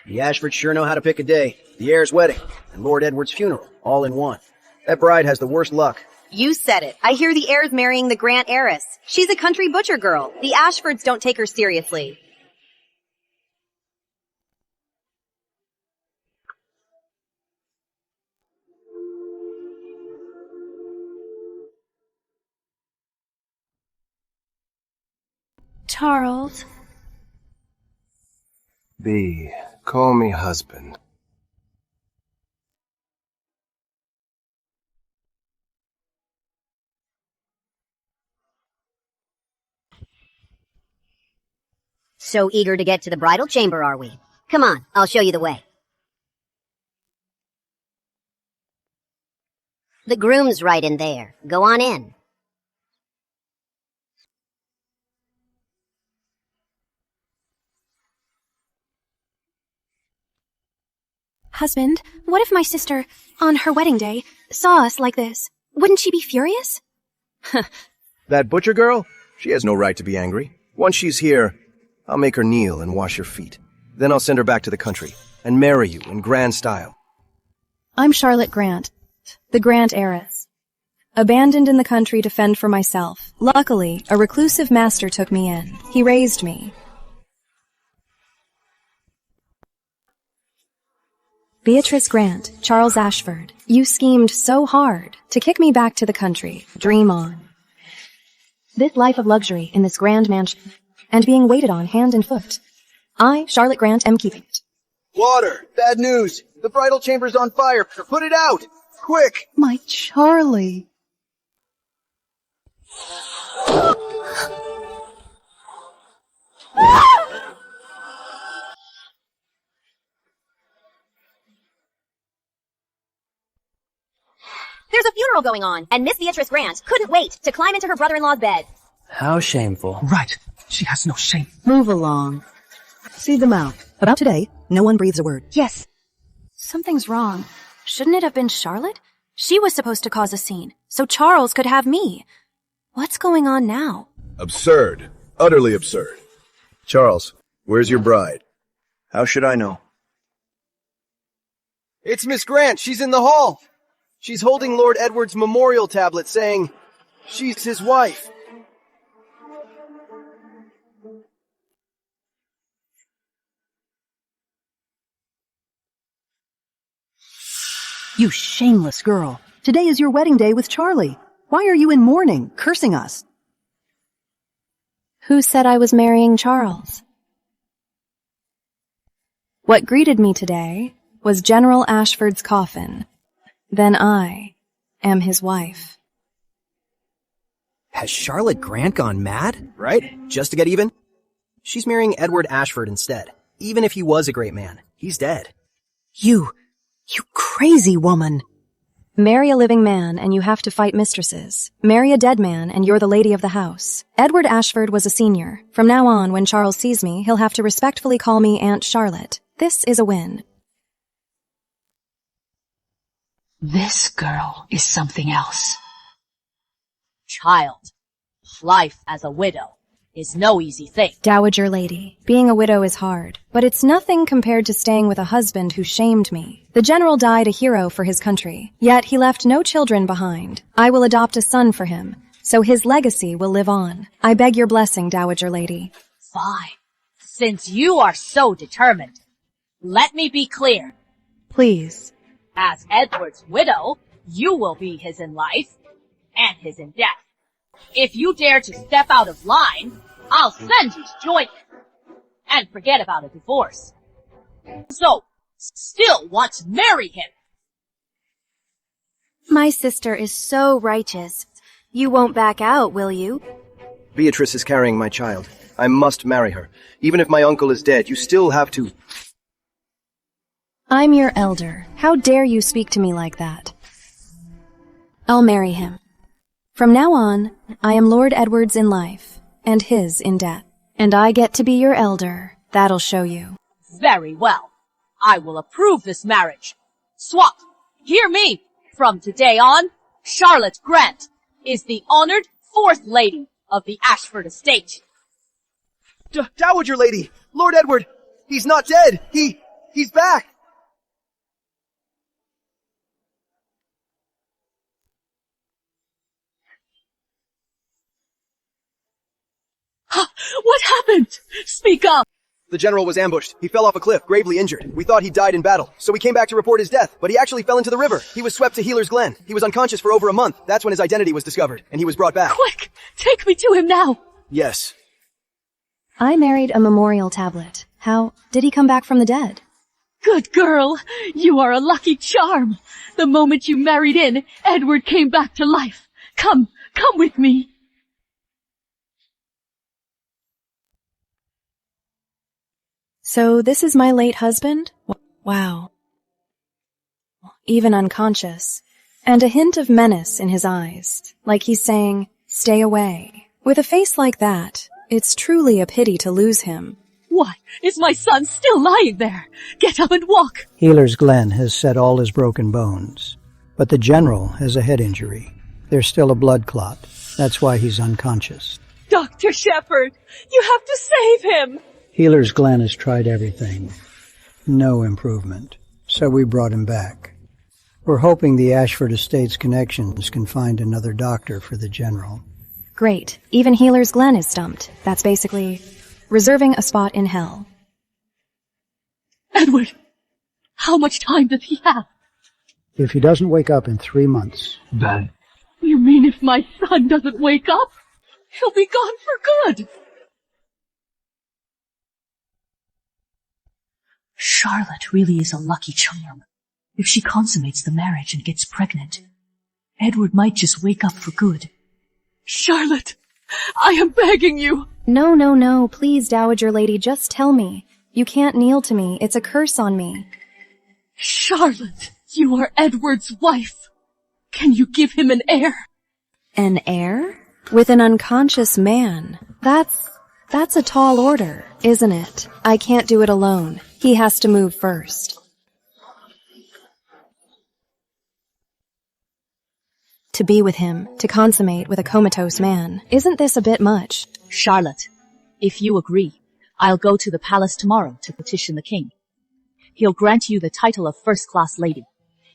The Ashfords sure know how to pick a day. The heir's wedding and Lord Edward's funeral, all in one. That bride has the worst luck. You said it. I hear the heir's marrying the Grant heiress. She's a country butcher girl. The Ashfords don't take her seriously. Charles. B, call me husband. So eager to get to the bridal chamber, are we? Come on, I'll show you the way. The groom's right in there. Go on in. Husband, what if my sister, on her wedding day, saw us like this? Wouldn't she be furious? That butcher girl? She has no right to be angry. Once she's here, I'll make her kneel and wash her feet. Then I'll send her back to the country and marry you in grand style. I'm Charlotte Grant, the Grant heiress. Abandoned in the country to fend for myself. Luckily, a reclusive master took me in. He raised me. Beatrice Grant, Charles Ashford, you schemed so hard to kick me back to the country. Dream on. This life of luxury in this grand mansion, and being waited on hand and foot. I, Charlotte Grant, am keeping it. Water! Bad news! The bridal chamber's on fire! Put it out! Quick! My Charlie. There's a funeral going on, and Miss Beatrice Grant couldn't wait to climb into her brother-in-law's bed. How shameful. Right. She has no shame. Move along. See them out. About today, no one breathes a word. Yes. Something's wrong. Shouldn't it have been Charlotte? She was supposed to cause a scene, so Charles could have me. What's going on now? Absurd. Utterly absurd. Charles, where's your bride? How should I know? It's Miss Grant! She's in the hall! She's holding Lord Edward's memorial tablet saying she's his wife. You shameless girl. Today is your wedding day with Charlie. Why are you in mourning, cursing us? Who said I was marrying Charles? What greeted me today was General Ashford's coffin. Then I am his wife. Has Charlotte Grant gone mad? Right? Just to get even? She's marrying Edward Ashford instead. Even if he was a great man, he's dead. You crazy woman. Marry a living man and you have to fight mistresses. Marry a dead man and you're the lady of the house. Edward Ashford was a senior. From now on, when Charles sees me, he'll have to respectfully call me Aunt Charlotte. This is a win. This girl is something else. Child, life as a widow is no easy thing. Dowager lady, being a widow is hard, but it's nothing compared to staying with a husband who shamed me. The general died a hero for his country, yet he left no children behind. I will adopt a son for him, so his legacy will live on. I beg your blessing, Dowager lady. Fine. Since you are so determined, let me be clear. Please. As Edward's widow, you will be his in life and his in death. If you dare to step out of line, I'll send you to join him. And forget about a divorce. So, still want to marry him? My sister is so righteous. You won't back out, will you? Beatrice is carrying my child. I must marry her. Even if my uncle is dead, you still have to... I'm your elder. How dare you speak to me like that? I'll marry him. From now on, I am Lord Edward's in life, and his in death. And I get to be your elder. That'll show you. Very well. I will approve this marriage. Swat, hear me. From today on, Charlotte Grant is the honored fourth lady of the Ashford estate. Dowager lady! Lord Edward! He's not dead! He's back! What happened? Speak up! The general was ambushed. He fell off a cliff, gravely injured. We thought he died in battle, so we came back to report his death, but he actually fell into the river. He was swept to Healer's Glen. He was unconscious for over a month. That's when his identity was discovered, and he was brought back. Quick! Take me to him now! Yes. I married a memorial tablet. How did he come back from the dead? Good girl! You are a lucky charm! The moment you married in, Edward came back to life. Come with me! So this is my late husband? Wow. Even unconscious. And a hint of menace in his eyes, like he's saying, stay away. With a face like that, it's truly a pity to lose him. Why, is my son still lying there? Get up and walk! Healer's Glen has set all his broken bones, but the general has a head injury. There's still a blood clot. That's why he's unconscious. Dr. Shepherd, you have to save him! Healer's Glen has tried everything. No improvement. So we brought him back. We're hoping the Ashford Estates connections can find another doctor for the general. Great. Even Healer's Glen is stumped. That's basically reserving a spot in hell. Edward, how much time does he have? If he doesn't wake up in 3 months, then... You mean if my son doesn't wake up, he'll be gone for good? Charlotte really is a lucky charm. If she consummates the marriage and gets pregnant, Edward might just wake up for good. Charlotte, I am begging you. No, please, Dowager Lady, just tell me. You can't kneel to me. It's a curse on me. Charlotte, you are Edward's wife. Can you give him an heir? An heir? With an unconscious man. That's a tall order, isn't it? I can't do it alone. He has to move first. To be with him, to consummate with a comatose man. Isn't this a bit much? Charlotte, if you agree, I'll go to the palace tomorrow to petition the king. He'll grant you the title of first-class lady.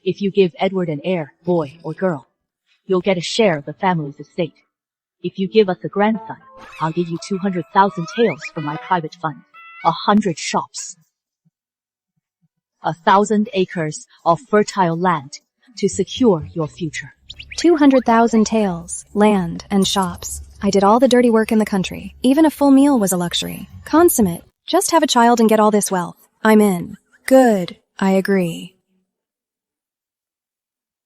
If you give Edward an heir, boy or girl, you'll get a share of the family's estate. If you give us a grandson, I'll give you 200,000 taels from my private fund, 100 shops, 1,000 acres of fertile land to secure your future. 200,000 taels, land, and shops. I did all the dirty work in the country. Even a full meal was a luxury. Consummate. Just have a child and get all this wealth. I'm in. Good. I agree.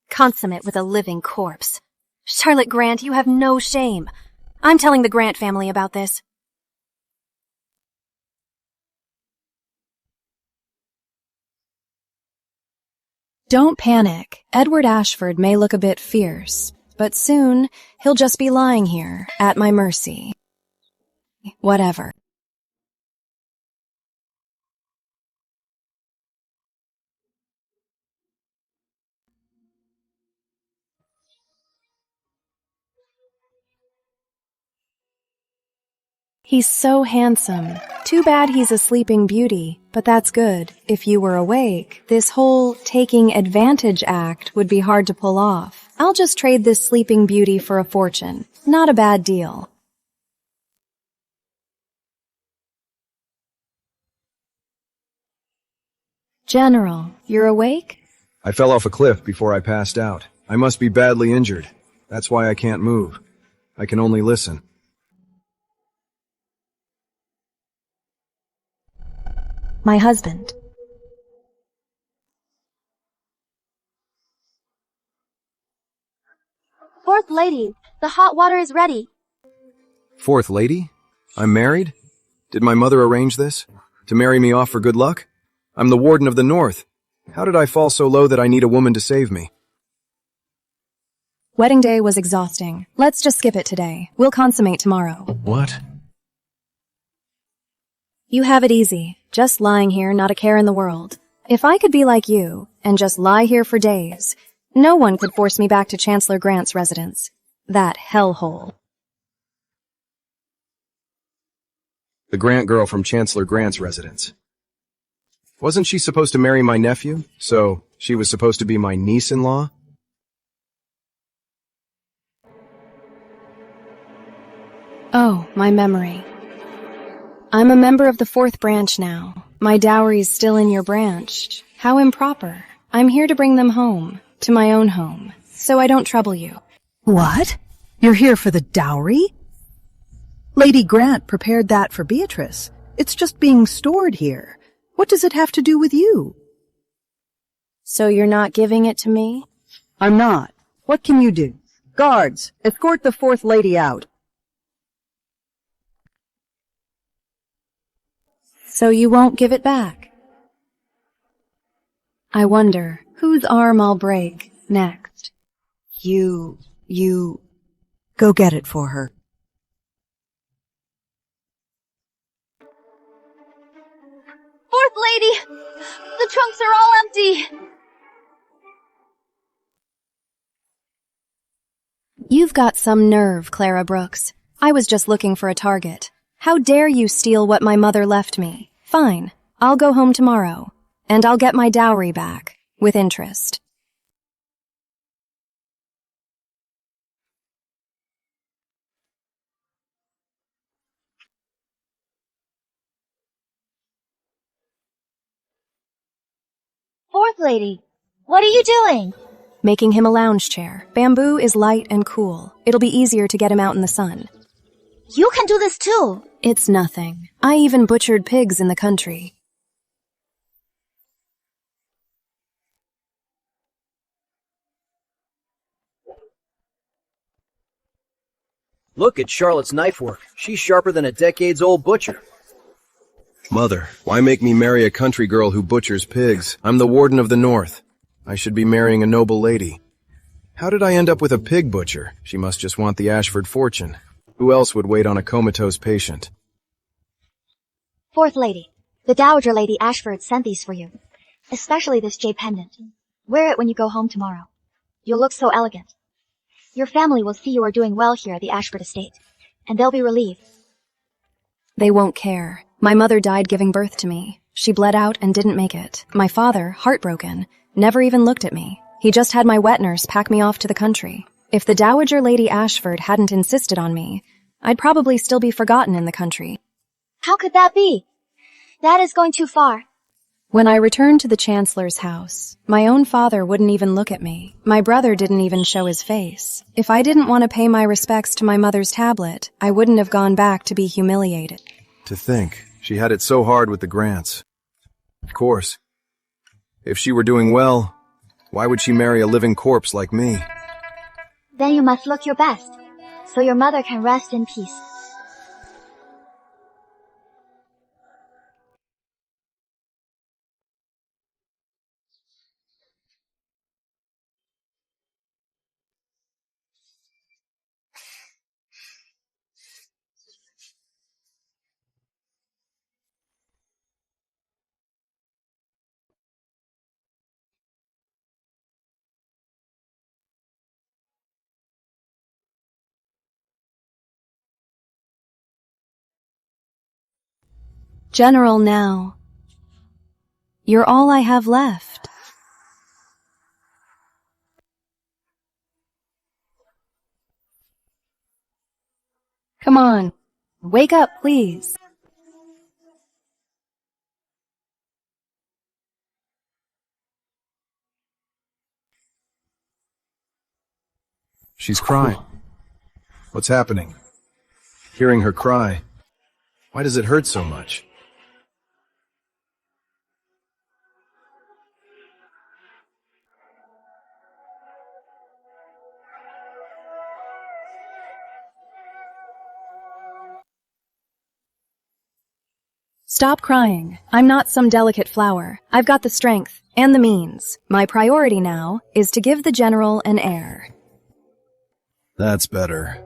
Consummate with a living corpse. Charlotte Grant, you have no shame. I'm telling the Grant family about this. Don't panic. Edward Ashford may look a bit fierce, but soon he'll just be lying here at my mercy. Whatever. He's so handsome. Too bad he's a sleeping beauty, but that's good. If you were awake, this whole taking advantage act would be hard to pull off. I'll just trade this sleeping beauty for a fortune. Not a bad deal. General, you're awake? I fell off a cliff before I passed out. I must be badly injured. That's why I can't move. I can only listen. My husband. Fourth lady, the hot water is ready. Fourth lady? I'm married? Did my mother arrange this? To marry me off for good luck? I'm the warden of the North. How did I fall so low that I need a woman to save me? Wedding day was exhausting. Let's just skip it today. We'll consummate tomorrow. What? You have it easy. Just lying here, not a care in the world. If I could be like you, and just lie here for days, no one could force me back to Chancellor Grant's residence. That hellhole. The Grant girl from Chancellor Grant's residence. Wasn't she supposed to marry my nephew? So, she was supposed to be my niece-in-law? Oh, my memory. I'm a member of the 4th branch now. My dowry's still in your branch. How improper. I'm here to bring them home, to my own home, so I don't trouble you. What? You're here for the dowry? Lady Grant prepared that for Beatrice. It's just being stored here. What does it have to do with you? So you're not giving it to me? I'm not. What can you do? Guards, escort the 4th lady out. So you won't give it back? I wonder whose arm I'll break next. You... Go get it for her. Fourth lady! The trunks are all empty! You've got some nerve, Clara Brooks. I was just looking for a target. How dare you steal what my mother left me? Fine, I'll go home tomorrow, and I'll get my dowry back, with interest. Fourth lady, what are you doing? Making him a lounge chair. Bamboo is light and cool. It'll be easier to get him out in the sun. You can do this too. It's nothing. I even butchered pigs in the country. Look at Charlotte's knife work. She's sharper than a decades-old butcher. Mother, why make me marry a country girl who butchers pigs? I'm the warden of the North. I should be marrying a noble lady. How did I end up with a pig butcher? She must just want the Ashford fortune. Who else would wait on a comatose patient? Fourth lady, the Dowager Lady Ashford sent these for you. Especially this jade pendant. Wear it when you go home tomorrow. You'll look so elegant. Your family will see you are doing well here at the Ashford estate, and they'll be relieved. They won't care. My mother died giving birth to me. She bled out and didn't make it. My father, heartbroken, never even looked at me. He just had my wet nurse pack me off to the country. If the Dowager Lady Ashford hadn't insisted on me, I'd probably still be forgotten in the country. How could that be? That is going too far. When I returned to the Chancellor's house, my own father wouldn't even look at me. My brother didn't even show his face. If I didn't want to pay my respects to my mother's tablet, I wouldn't have gone back to be humiliated. To think, she had it so hard with the Grants. Of course. If she were doing well, why would she marry a living corpse like me? Then you must look your best, so your mother can rest in peace. General now. You're all I have left. Come on, wake up, please. She's crying. What's happening? Hearing her cry. Why does it hurt so much? Stop crying. I'm not some delicate flower. I've got the strength and the means. My priority now is to give the general an heir. That's better.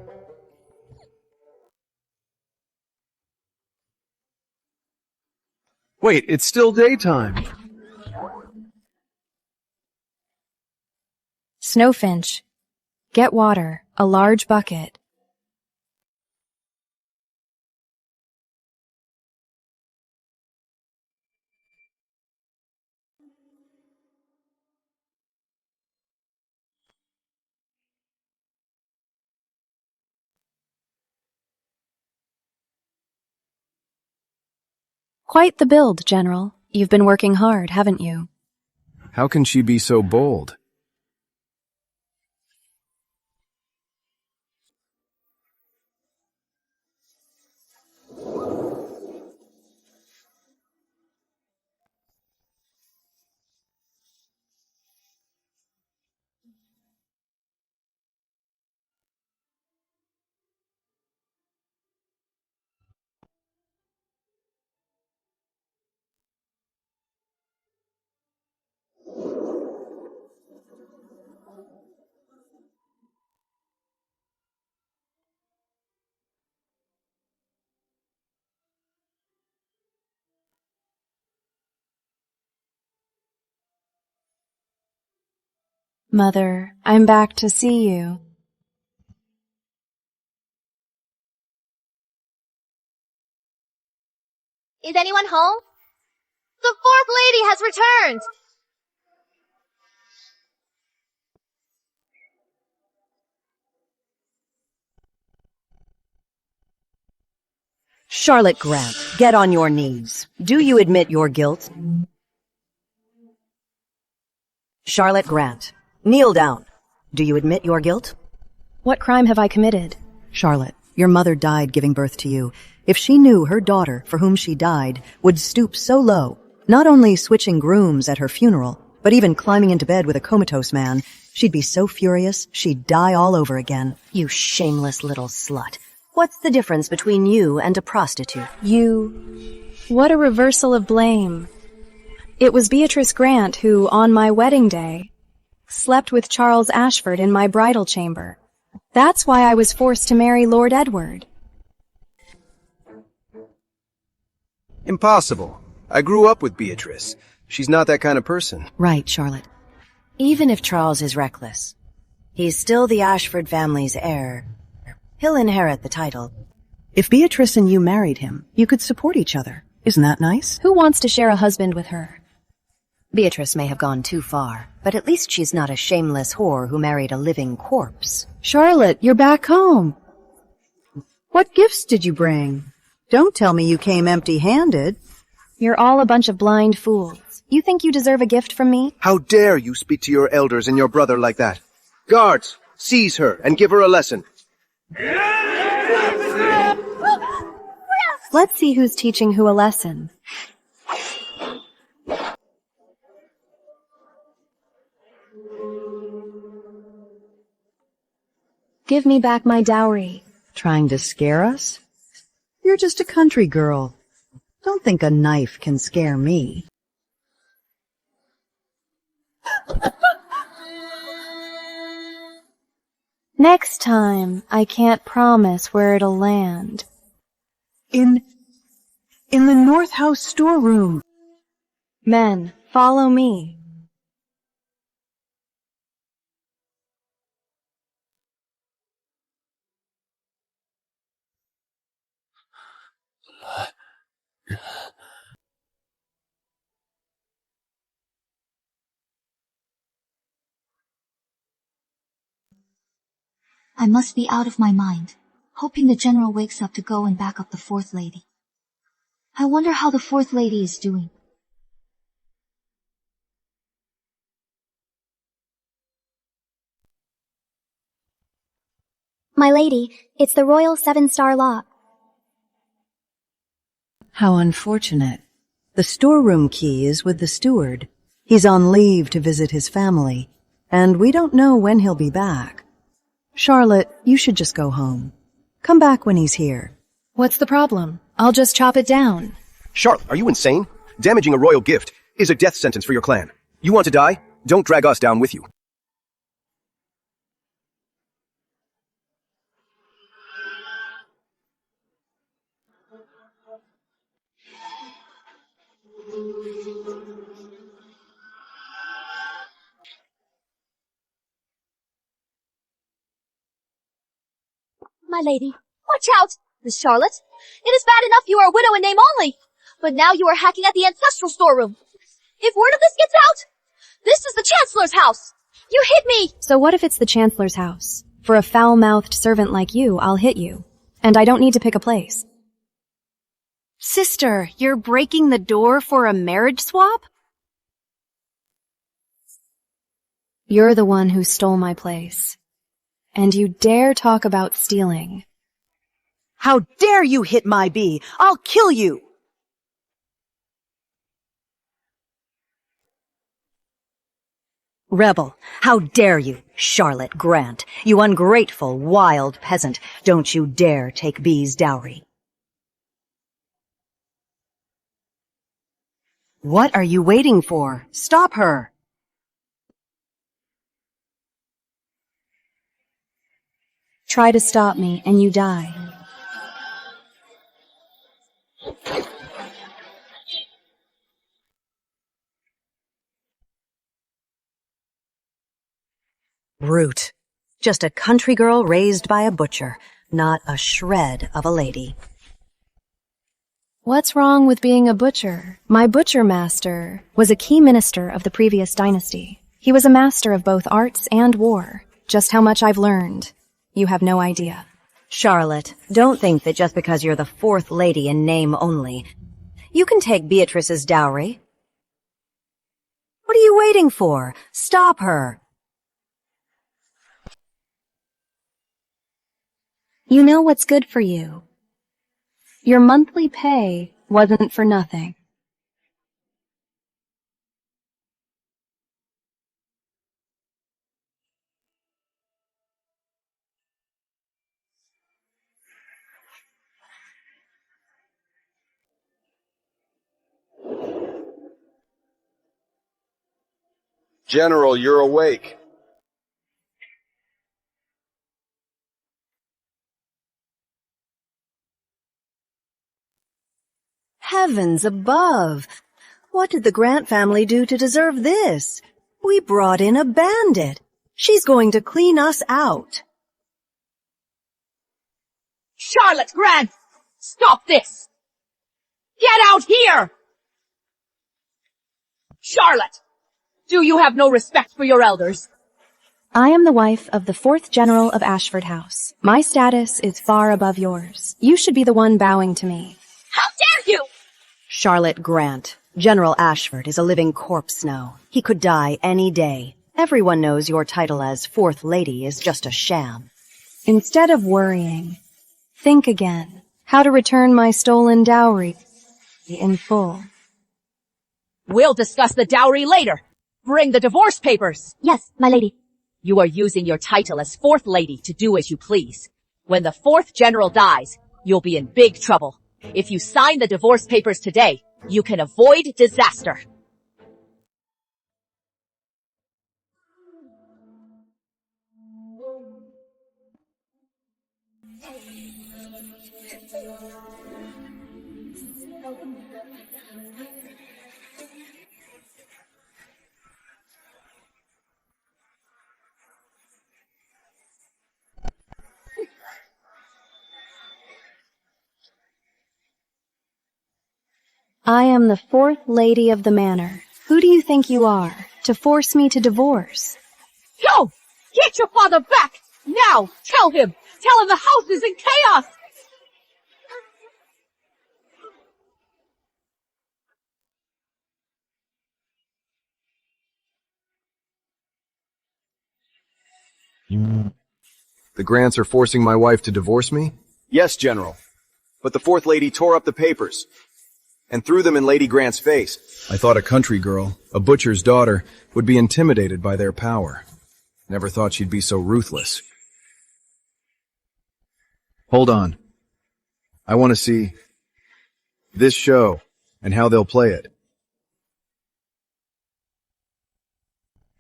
Wait, it's still daytime. Snowfinch, get water, a large bucket. Quite the build, General. You've been working hard, haven't you? How can she be so bold? Mother, I'm back to see you. Is anyone home? The fourth lady has returned! Charlotte Grant, get on your knees. Do you admit your guilt? Charlotte Grant, kneel down. Do you admit your guilt? What crime have I committed? Charlotte, your mother died giving birth to you. If she knew her daughter, for whom she died, would stoop so low, not only switching grooms at her funeral, but even climbing into bed with a comatose man, she'd be so furious she'd die all over again. You shameless little slut. What's the difference between you and a prostitute? What a reversal of blame. It was Beatrice Grant who, on my wedding day, slept with Charles Ashford in my bridal chamber. That's why I was forced to marry Lord Edward. Impossible. I grew up with Beatrice. She's not that kind of person. Right, Charlotte. Even if Charles is reckless, he's still the Ashford family's heir. He'll inherit the title. If Beatrice and you married him, you could support each other. Isn't that nice? Who wants to share a husband with her? Beatrice may have gone too far, but at least she's not a shameless whore who married a living corpse. Charlotte, you're back home. What gifts did you bring? Don't tell me you came empty-handed. You're all a bunch of blind fools. You think you deserve a gift from me? How dare you speak to your elders and your brother like that? Guards, seize her and give her a lesson. Let's see who's teaching who a lesson. Give me back my dowry. Trying to scare us? You're just a country girl. Don't think a knife can scare me. Next time, I can't promise where it'll land. In the North House storeroom. Men, follow me. I must be out of my mind, hoping the general wakes up to go and back up the fourth lady. I wonder how the fourth lady is doing. My lady, it's the royal 7-star lock. How unfortunate. The storeroom key is with the steward. He's on leave to visit his family, and we don't know when he'll be back. Charlotte, you should just go home. Come back when he's here. What's the problem? I'll just chop it down. Charlotte, are you insane? Damaging a royal gift is a death sentence for your clan. You want to die? Don't drag us down with you. My lady, watch out! Miss Charlotte, it is bad enough you are a widow in name only, but now you are hacking at the ancestral storeroom. If word of this gets out, this is the Chancellor's house! You hit me! So what if it's the Chancellor's house? For a foul-mouthed servant like you, I'll hit you. And I don't need to pick a place. Sister, you're breaking the door for a marriage swap? You're the one who stole my place. And you dare talk about stealing. How dare you hit my bee! I'll kill you! Rebel, how dare you, Charlotte Grant, you ungrateful, wild peasant. Don't you dare take Bee's dowry. What are you waiting for? Stop her! Try to stop me and you die. Brute. Just a country girl raised by a butcher, not a shred of a lady. What's wrong with being a butcher? My butcher master was a key minister of the previous dynasty. He was a master of both arts and war. Just how much I've learned, you have no idea. Charlotte, don't think that just because you're the fourth lady in name only, you can take Beatrice's dowry. What are you waiting for? Stop her! You know what's good for you. Your monthly pay wasn't for nothing. General, you're awake. Heavens above! What did the Grant family do to deserve this? We brought in a bandit. She's going to clean us out. Charlotte Grant! Stop this! Get out here! Charlotte! Do you have no respect for your elders? I am the wife of the 4th General of Ashford House. My status is far above yours. You should be the one bowing to me. How dare you! Charlotte Grant. General Ashford is a living corpse now. He could die any day. Everyone knows your title as Fourth Lady is just a sham. Instead of worrying, think again. How to return my stolen dowry in full. We'll discuss the dowry later. Bring the divorce papers. Yes, my lady. You are using your title as Fourth Lady to do as you please. When the 4th General dies, you'll be in big trouble. If you sign the divorce papers today, you can avoid disaster. I am the 4th Lady of the Manor. Who do you think you are, to force me to divorce? Go! Get your father back! Now! Tell him! Tell him the house is in chaos! The Grants are forcing my wife to divorce me? Yes, General. But the Fourth Lady tore up the papers and threw them in Lady Grant's face. I thought a country girl, a butcher's daughter, would be intimidated by their power. Never thought she'd be so ruthless. Hold on. I want to see this show and how they'll play it.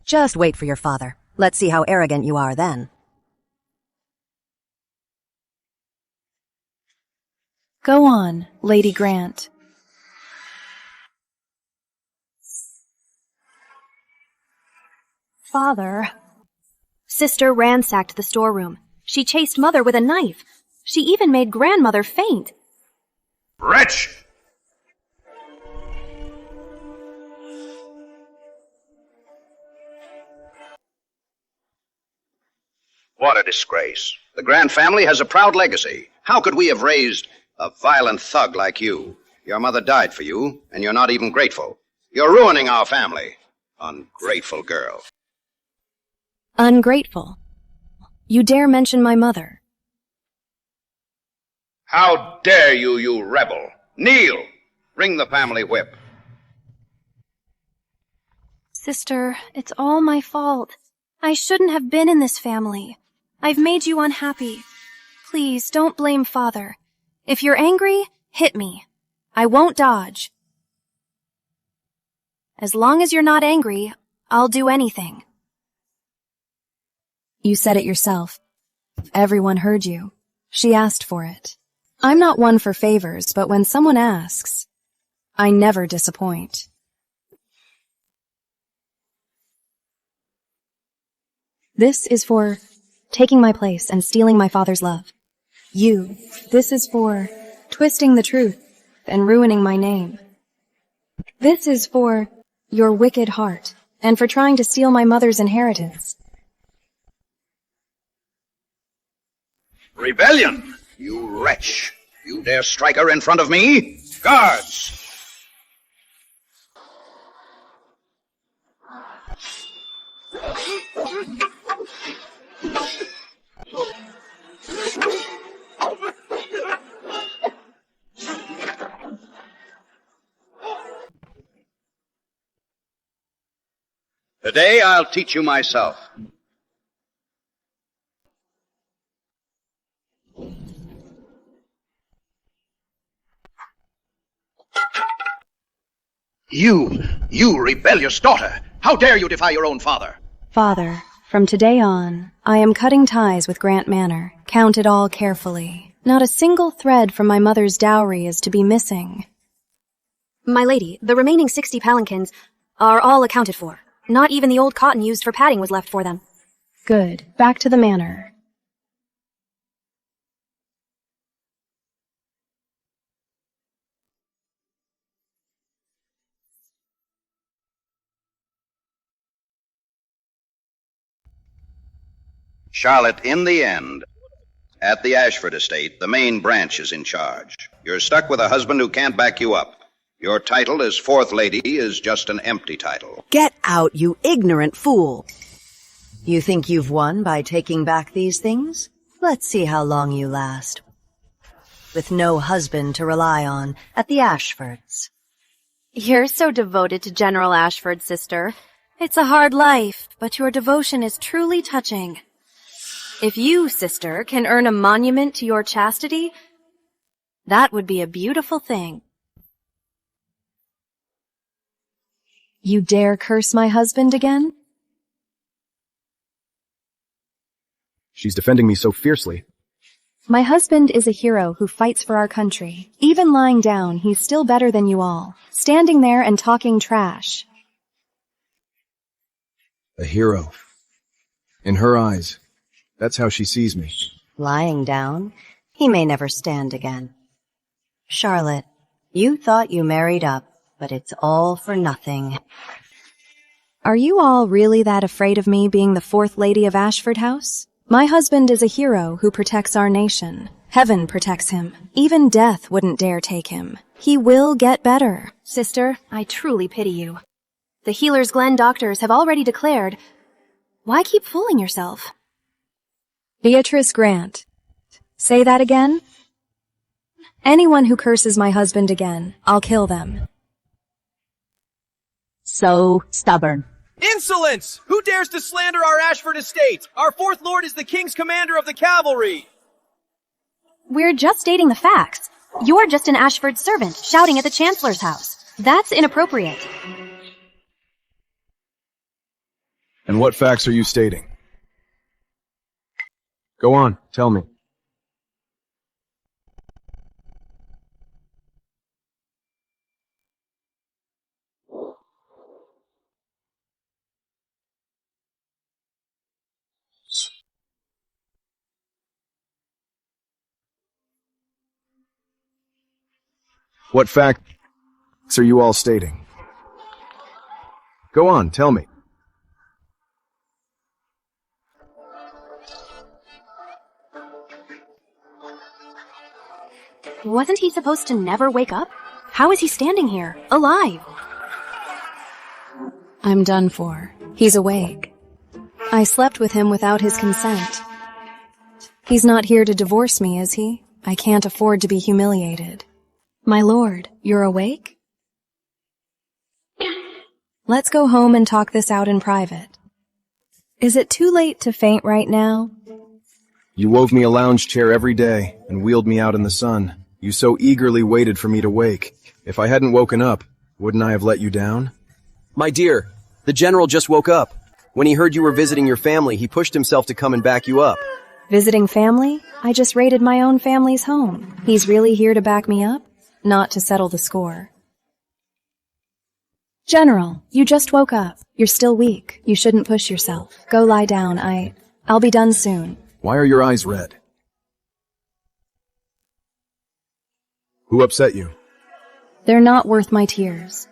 Just wait for your father. Let's see how arrogant you are then. Go on, Lady Grant. Father. Sister ransacked the storeroom. She chased Mother with a knife. She even made Grandmother faint. Wretch! What a disgrace. The Grant family has a proud legacy. How could we have raised a violent thug like you? Your mother died for you, and you're not even grateful. You're ruining our family. Ungrateful girl. Ungrateful. You dare mention my mother. How dare you, you rebel! Kneel! Ring the family whip. Sister, it's all my fault. I shouldn't have been in this family. I've made you unhappy. Please, don't blame Father. If you're angry, hit me. I won't dodge. As long as you're not angry, I'll do anything. You said it yourself. Everyone heard you. She asked for it. I'm not one for favors, but when someone asks, I never disappoint. This is for taking my place and stealing my father's love. This is for twisting the truth and ruining my name. This is for your wicked heart and for trying to steal my mother's inheritance. Rebellion! You wretch! You dare strike her in front of me? Guards! Today I'll teach you myself. You rebellious daughter! How dare you defy your own father? Father, from today on, I am cutting ties with Grant Manor. Count it all carefully. Not a single thread from my mother's dowry is to be missing. My lady, the remaining 60 palanquins are all accounted for. Not even the old cotton used for padding was left for them. Good. Back to the manor. Charlotte, in the end, at the Ashford estate, the main branch is in charge. You're stuck with a husband who can't back you up. Your title as fourth lady is just an empty title. Get out, you ignorant fool! You think you've won by taking back these things? Let's see how long you last. With no husband to rely on at the Ashfords. You're so devoted to General Ashford, sister. It's a hard life, but your devotion is truly touching. If you, sister, can earn a monument to your chastity, that would be a beautiful thing. You dare curse my husband again? She's defending me so fiercely. My husband is a hero who fights for our country. Even lying down, he's still better than you all. Standing there and talking trash. A hero. In her eyes, that's how she sees me. Lying down, he may never stand again. Charlotte, you thought you married up, but it's all for nothing. Are you all really that afraid of me being the fourth lady of Ashford House? My husband is a hero who protects our nation. Heaven protects him. Even death wouldn't dare take him. He will get better. Sister, I truly pity you. The Healer's Glen doctors have already declared. Why keep fooling yourself? Beatrice Grant. Say that again? Anyone who curses my husband again, I'll kill them. So stubborn. Insolence! Who dares to slander our Ashford estate? Our fourth lord is the king's commander of the cavalry! We're just stating the facts. You're just an Ashford servant shouting at the Chancellor's house. That's inappropriate. And what facts are you stating? Go on, tell me. What facts are you all stating? Go on, tell me. Wasn't he supposed to never wake up? How is he standing here, alive? I'm done for. He's awake. I slept with him without his consent. He's not here to divorce me, is he? I can't afford to be humiliated. My lord, you're awake? Let's go home and talk this out in private. Is it too late to faint right now? You wove me a lounge chair every day and wheeled me out in the sun. You so eagerly waited for me to wake. If I hadn't woken up, wouldn't I have let you down? My dear, the general just woke up. When he heard you were visiting your family, he pushed himself to come and back you up. Visiting family? I just raided my own family's home. He's really here to back me up? Not to settle the score. General, you just woke up. You're still weak. You shouldn't push yourself. Go lie down. I'll be done soon. Why are your eyes red? Who upset you? They're not worth my tears.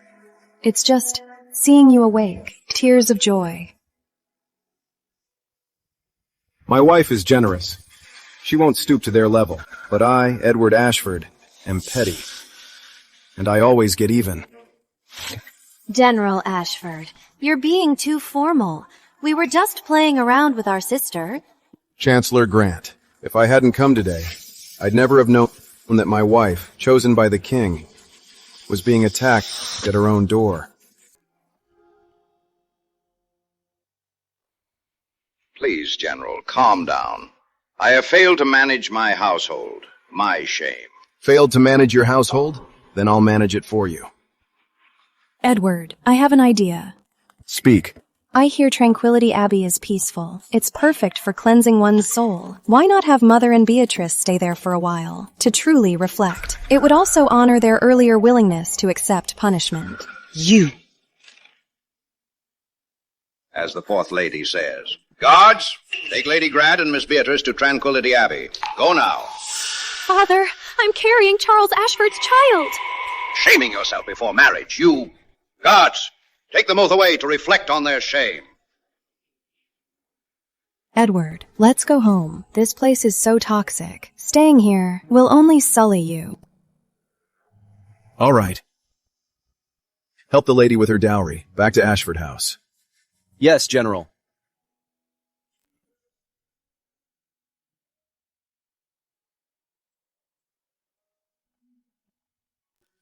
It's just seeing you awake. Tears of joy. My wife is generous. She won't stoop to their level. But I, Edward Ashford, am petty. And I always get even. General Ashford, you're being too formal. We were just playing around with our sister. Chancellor Grant, if I hadn't come today, I'd never have known that my wife, chosen by the king, was being attacked at her own door. Please, General, calm down. I have failed to manage my household. My shame. Failed to manage your household? Then I'll manage it for you. Edward, I have an idea. Speak. I hear Tranquility Abbey is peaceful. It's perfect for cleansing one's soul. Why not have Mother and Beatrice stay there for a while, to truly reflect? It would also honor their earlier willingness to accept punishment. You. As the Fourth Lady says. Guards, take Lady Grant and Miss Beatrice to Tranquility Abbey. Go now. Father, I'm carrying Charles Ashford's child. Shaming yourself before marriage, you... Guards, take them both away to reflect on their shame. Edward, let's go home. This place is so toxic. Staying here will only sully you. All right. Help the lady with her dowry. Back to Ashford House. Yes, General.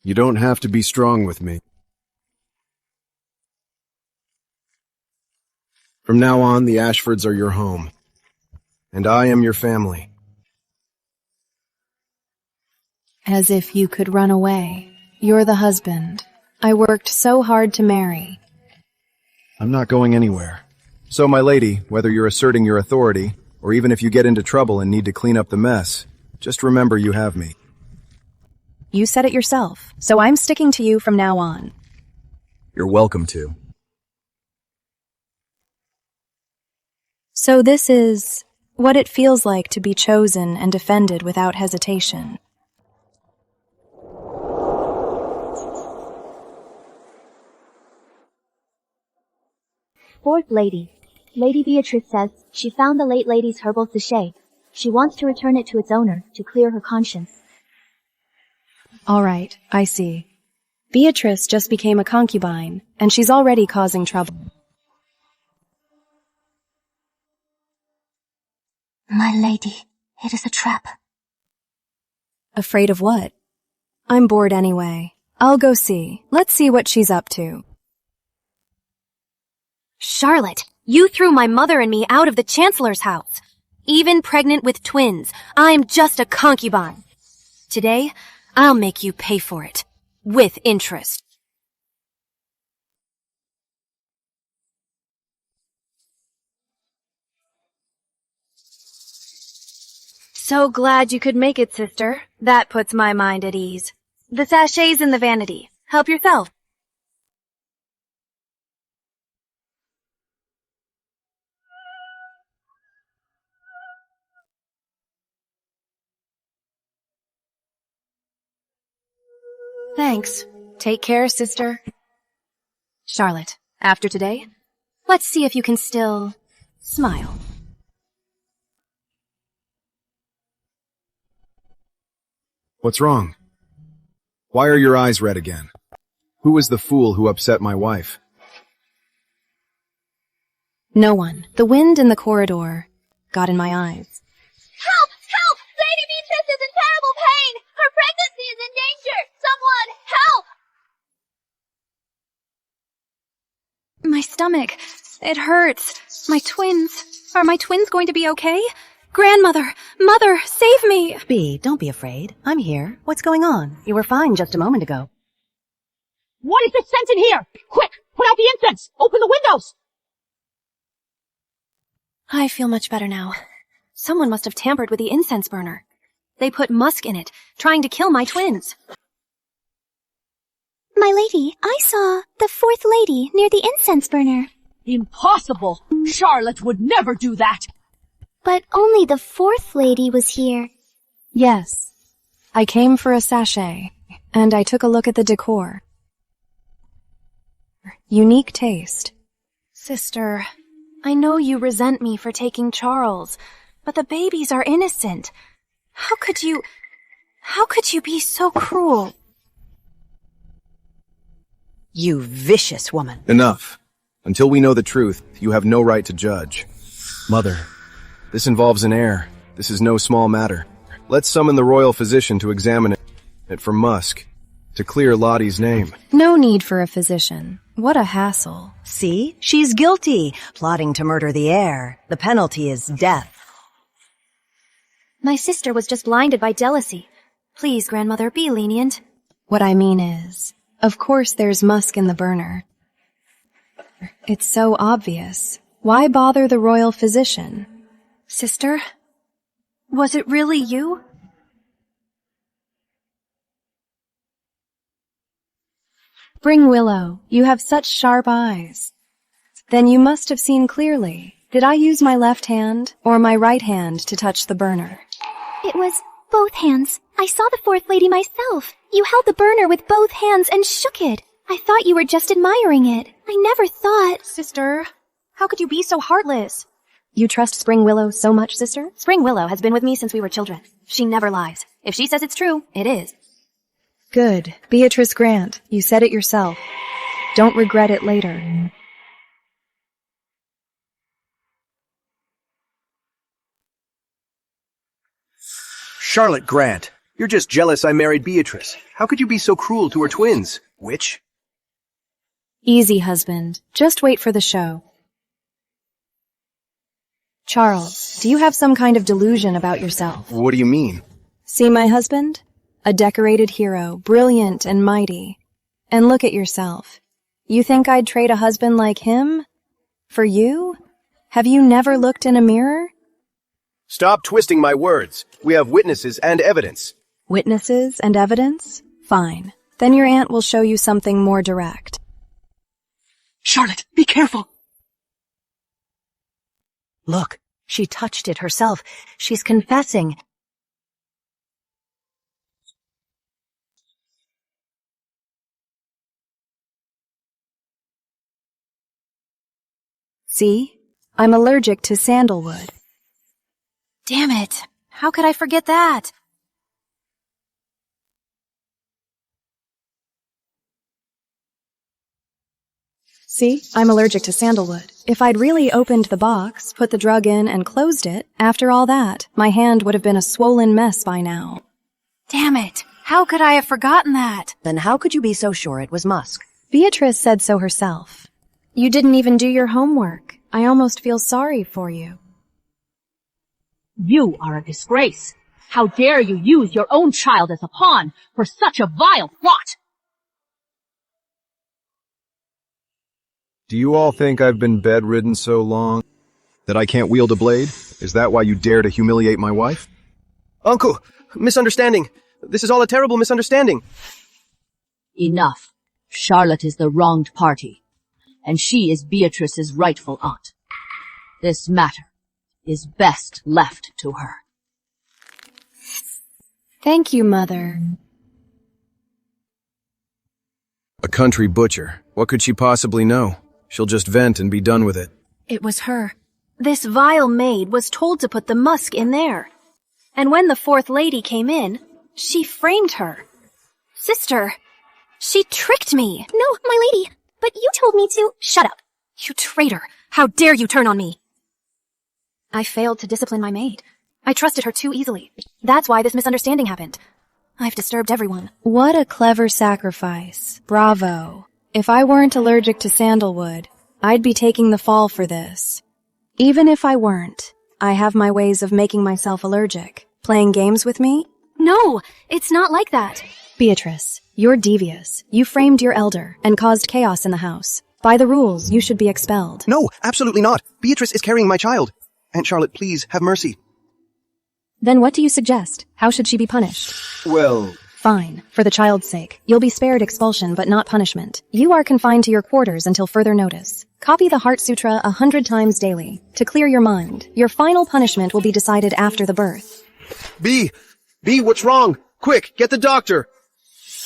You don't have to be strong with me. From now on, the Ashfords are your home. And I am your family. As if you could run away. You're the husband I worked so hard to marry. I'm not going anywhere. So, my lady, whether you're asserting your authority, or even if you get into trouble and need to clean up the mess, just remember you have me. You said it yourself, so I'm sticking to you from now on. You're welcome to. So this is what it feels like to be chosen and defended without hesitation. Fourth Lady. Lady Beatrice says she found the late lady's herbal sachet. She wants to return it to its owner to clear her conscience. All right, I see. Beatrice just became a concubine, and she's already causing trouble. My lady, it is a trap. Afraid of what? I'm bored anyway. I'll go see. Let's see what she's up to. Charlotte, you threw my mother and me out of the Chancellor's house. Even pregnant with twins, I'm just a concubine. Today, I'll make you pay for it. With interest. So glad you could make it, sister. That puts my mind at ease. The sachet's in the vanity. Help yourself. Thanks. Take care, sister. Charlotte, after today, let's see if you can still smile. What's wrong? Why are your eyes red again? Who was the fool who upset my wife? No one. The wind in the corridor got in my eyes. Help! Help! Lady Beatrice is in terrible pain! Her pregnancy is in danger! Someone, help! My stomach. It hurts. My twins. Are my twins going to be okay? Grandmother! Mother! Save me! Bea, don't be afraid. I'm here. What's going on? You were fine just a moment ago. What is this scent in here? Quick! Put out the incense! Open the windows! I feel much better now. Someone must have tampered with the incense burner. They put musk in it, trying to kill my twins. My lady, I saw the fourth lady near the incense burner. Impossible! Charlotte would never do that! But only the fourth lady was here. Yes. I came for a sachet, and I took a look at the decor. Unique taste. Sister, I know you resent me for taking Charles, but the babies are innocent. How could you be so cruel? You vicious woman. Enough. Until we know the truth, you have no right to judge. Mother, this involves an heir. This is no small matter. Let's summon the royal physician to examine it for musk, to clear Lottie's name. No need for a physician. What a hassle. See? She's guilty, plotting to murder the heir. The penalty is death. My sister was just blinded by jealousy. Please, grandmother, be lenient. What I mean is, of course there's musk in the burner. It's so obvious. Why bother the royal physician? Sister? Was it really you? Bring Willow. You have such sharp eyes. Then you must have seen clearly. Did I use my left hand or my right hand to touch the burner? It was both hands. I saw the fourth lady myself. You held the burner with both hands and shook it. I thought you were just admiring it. I never thought— Sister, how could you be so heartless? You trust Spring Willow so much, sister? Spring Willow has been with me since we were children. She never lies. If she says it's true, it is. Good. Beatrice Grant, you said it yourself. Don't regret it later. Charlotte Grant, you're just jealous I married Beatrice. How could you be so cruel to her twins, witch? Easy, husband. Just wait for the show. Charles, do you have some kind of delusion about yourself? What do you mean? See my husband? A decorated hero, brilliant and mighty. And look at yourself. You think I'd trade a husband like him? For you? Have you never looked in a mirror? Stop twisting my words. We have witnesses and evidence. Witnesses and evidence? Fine. Then your aunt will show you something more direct. Charlotte, be careful. Look, she touched it herself. She's confessing. See? I'm allergic to sandalwood. Damn it! How could I forget that? See? I'm allergic to sandalwood. If I'd really opened the box, put the drug in, and closed it, after all that, my hand would have been a swollen mess by now. Damn it! How could I have forgotten that? Then how could you be so sure it was musk? Beatrice said so herself. You didn't even do your homework. I almost feel sorry for you. You are a disgrace. How dare you use your own child as a pawn for such a vile plot? Do you all think I've been bedridden so long that I can't wield a blade? Is that why you dare to humiliate my wife? Uncle, misunderstanding. This is all a terrible misunderstanding. Enough. Charlotte is the wronged party, and she is Beatrice's rightful aunt. This matter is best left to her. Thank you, Mother. A country butcher. What could she possibly know? She'll just vent and be done with it. It was her. This vile maid was told to put the musk in there. And when the fourth lady came in, she framed her. Sister, she tricked me. No, my lady, but you told me to— Shut up. You traitor. How dare you turn on me? I failed to discipline my maid. I trusted her too easily. That's why this misunderstanding happened. I've disturbed everyone. What a clever sacrifice. Bravo. If I weren't allergic to sandalwood, I'd be taking the fall for this. Even if I weren't, I have my ways of making myself allergic. Playing games with me? No, it's not like that. Beatrice, you're devious. You framed your elder and caused chaos in the house. By the rules, you should be expelled. No, absolutely not. Beatrice is carrying my child. Aunt Charlotte, please, have mercy. Then what do you suggest? How should she be punished? Well... Fine. For the child's sake. You'll be spared expulsion, but not punishment. You are confined to your quarters until further notice. Copy the Heart Sutra 100 times daily. To clear your mind. Your final punishment will be decided after the birth. B, what's wrong? Quick, get the doctor.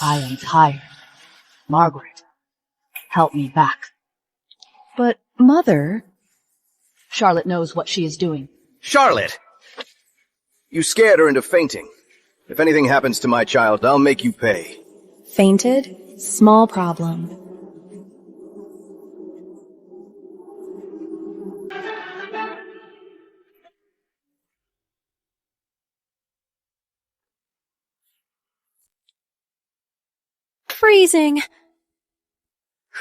I am tired. Margaret, help me back. But, Mother... Charlotte knows what she is doing. Charlotte! You scared her into fainting. If anything happens to my child, I'll make you pay. Fainted? Small problem. Freezing.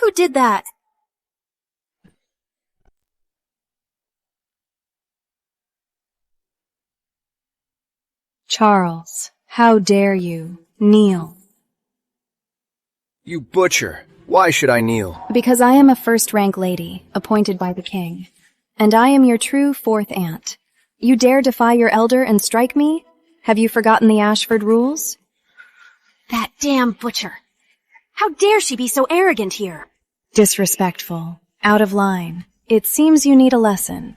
Who did that? Charles, how dare you? Kneel. You butcher. Why should I kneel? Because I am a first-rank lady, appointed by the king. And I am your true fourth aunt. You dare defy your elder and strike me? Have you forgotten the Ashford rules? That damn butcher. How dare she be so arrogant here? Disrespectful. Out of line. It seems you need a lesson.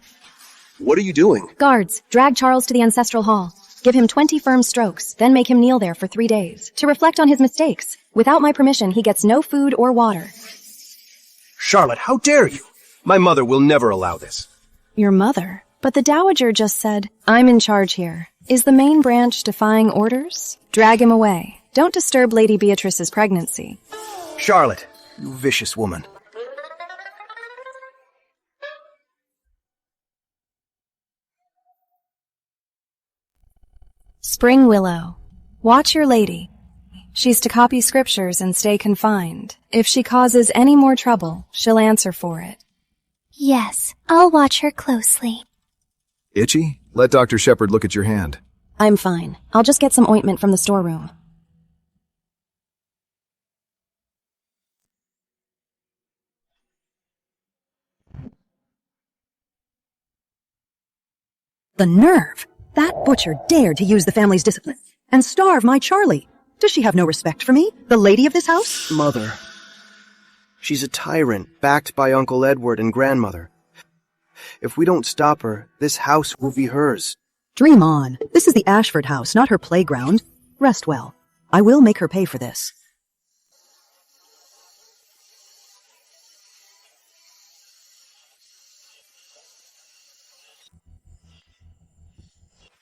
What are you doing? Guards, drag Charles to the ancestral hall. Give him 20 firm strokes, then make him kneel there for 3 days, to reflect on his mistakes. Without my permission, he gets no food or water. Charlotte, how dare you? My mother will never allow this. Your mother? But the Dowager just said, I'm in charge here. Is the main branch defying orders? Drag him away. Don't disturb Lady Beatrice's pregnancy. Charlotte, you vicious woman. Spring Willow. Watch your lady. She's to copy scriptures and stay confined. If she causes any more trouble, she'll answer for it. Yes, I'll watch her closely. Itchy? Let Dr. Shepard look at your hand. I'm fine. I'll just get some ointment from the storeroom. The nerve! That butcher dared to use the family's discipline and starve my Charlie. Does she have no respect for me, the lady of this house? Mother. She's a tyrant, backed by Uncle Edward and grandmother. If we don't stop her, this house will be hers. Dream on. This is the Ashford house, not her playground. Rest well. I will make her pay for this.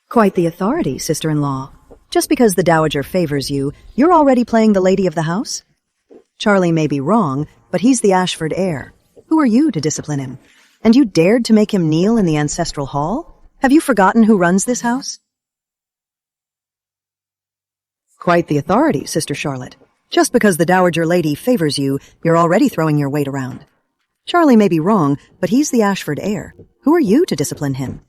Quite the authority, sister-in-law. Just because the Dowager favors you, you're already playing the lady of the house? Charlie may be wrong, but he's the Ashford heir. Who are you to discipline him? And you dared to make him kneel in the ancestral hall? Have you forgotten who runs this house? Quite the authority, Sister Charlotte. Just because the Dowager lady favors you, you're already throwing your weight around. Charlie may be wrong, but he's the Ashford heir. Who are you to discipline him?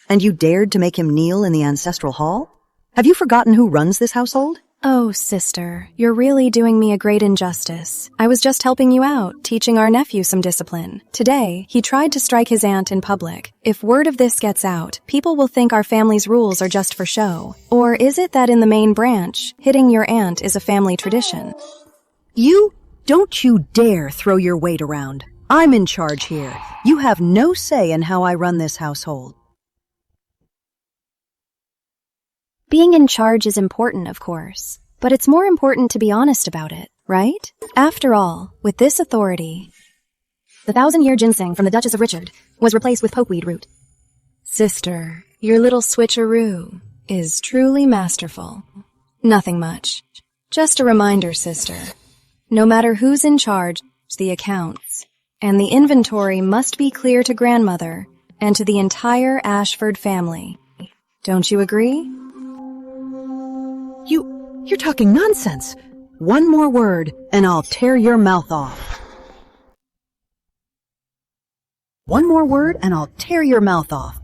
And you dared to make him kneel in the ancestral hall? Have you forgotten who runs this household? Oh, sister, you're really doing me a great injustice. I was just helping you out, teaching our nephew some discipline. Today, he tried to strike his aunt in public. If word of this gets out, people will think our family's rules are just for show. Or is it that in the main branch, hitting your aunt is a family tradition? Don't you dare throw your weight around. I'm in charge here. You have no say in how I run this household. Being in charge is important, of course, but it's more important to be honest about it, right? After all, with this authority, the 1,000-year ginseng from the Duchess of Richard was replaced with pokeweed root. Sister, your little switcheroo is truly masterful. Nothing much. Just a reminder, sister. No matter who's in charge, the accounts and the inventory must be clear to grandmother and to the entire Ashford family. Don't you agree? You're talking nonsense. One more word, and I'll tear your mouth off. One more word, and I'll tear your mouth off.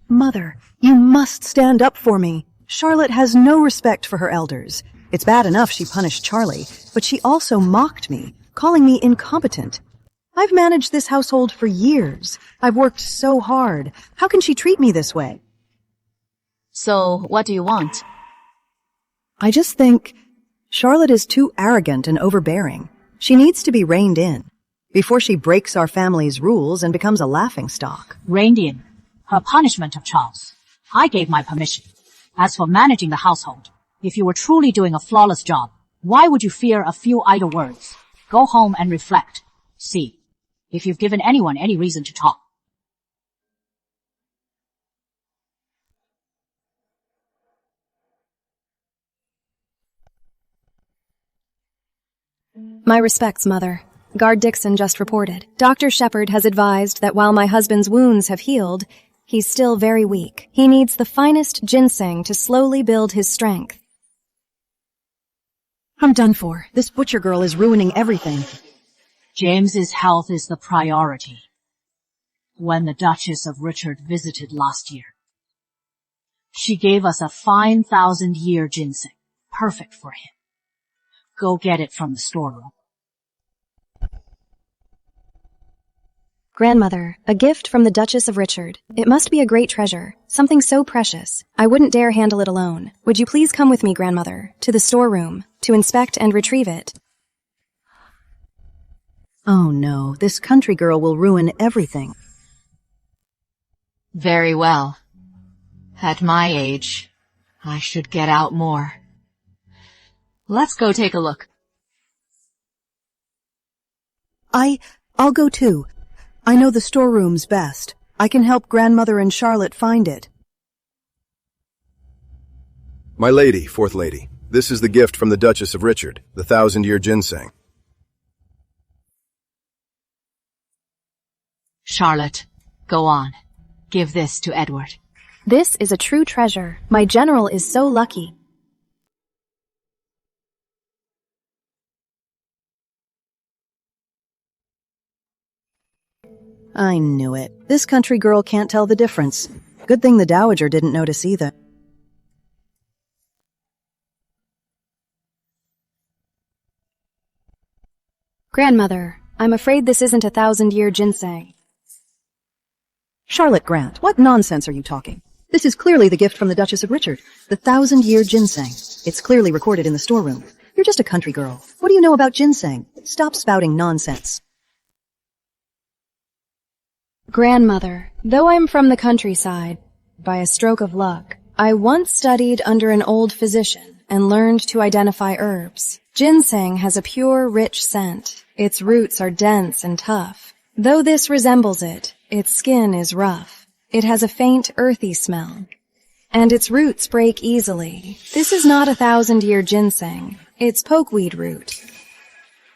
Mother, you must stand up for me. Charlotte has no respect for her elders. It's bad enough she punished Charlie, but she also mocked me, calling me incompetent. I've managed this household for years. I've worked so hard. How can she treat me this way? So, what do you want? I just think Charlotte is too arrogant and overbearing. She needs to be reined in before she breaks our family's rules and becomes a laughingstock. Reined in. Her punishment of Charles. I gave my permission. As for managing the household, if you were truly doing a flawless job, why would you fear a few idle words? Go home and reflect. See if you've given anyone any reason to talk. My respects, Mother. Guard Dixon just reported. Dr. Shepard has advised that while my husband's wounds have healed, he's still very weak. He needs the finest ginseng to slowly build his strength. I'm done for. This butcher girl is ruining everything. James's health is the priority. When the Duchess of Richard visited last year, she gave us a fine 1,000-year ginseng, perfect for him. Go get it from the storeroom. Grandmother, a gift from the Duchess of Richard. It must be a great treasure, something so precious. I wouldn't dare handle it alone. Would you please come with me, Grandmother, to the storeroom, to inspect and retrieve it? Oh no, this country girl will ruin everything. Very well. At my age, I should get out more. Let's go take a look. I'll go too. I know the storeroom's best. I can help Grandmother and Charlotte find it. My lady, Fourth Lady, this is the gift from the Duchess of Richard, the 1,000-year ginseng. Charlotte, go on. Give this to Edward. This is a true treasure. My general is so lucky. I knew it. This country girl can't tell the difference. Good thing the Dowager didn't notice either. Grandmother, I'm afraid this isn't a 1,000-year ginseng. Charlotte Grant, what nonsense are you talking? This is clearly the gift from the Duchess of Richard, the 1,000-year ginseng. It's clearly recorded in the storeroom. You're just a country girl. What do you know about ginseng? Stop spouting nonsense. Grandmother, though I'm from the countryside, by a stroke of luck, I once studied under an old physician and learned to identify herbs. Ginseng has a pure, rich scent. Its roots are dense and tough. Though this resembles it, its skin is rough. It has a faint, earthy smell. And its roots break easily. This is not a 1,000-year ginseng. It's pokeweed root.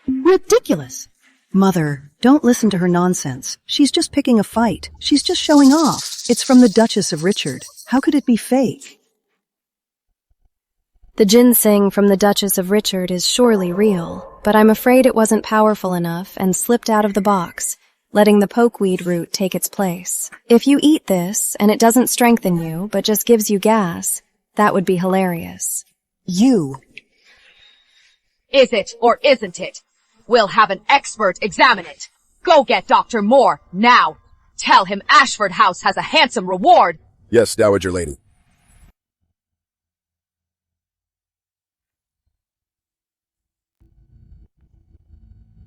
Ridiculous! Mother, don't listen to her nonsense. She's just picking a fight. She's just showing off. It's from the Duchess of Richard. How could it be fake? The ginseng from the Duchess of Richard is surely real, but I'm afraid it wasn't powerful enough and slipped out of the box, letting the pokeweed root take its place. If you eat this and it doesn't strengthen you, but just gives you gas, that would be hilarious. You. Is it or isn't it? We'll have an expert examine it. Go get Dr. Moore, now. Tell him Ashford House has a handsome reward. Yes, Dowager Lady.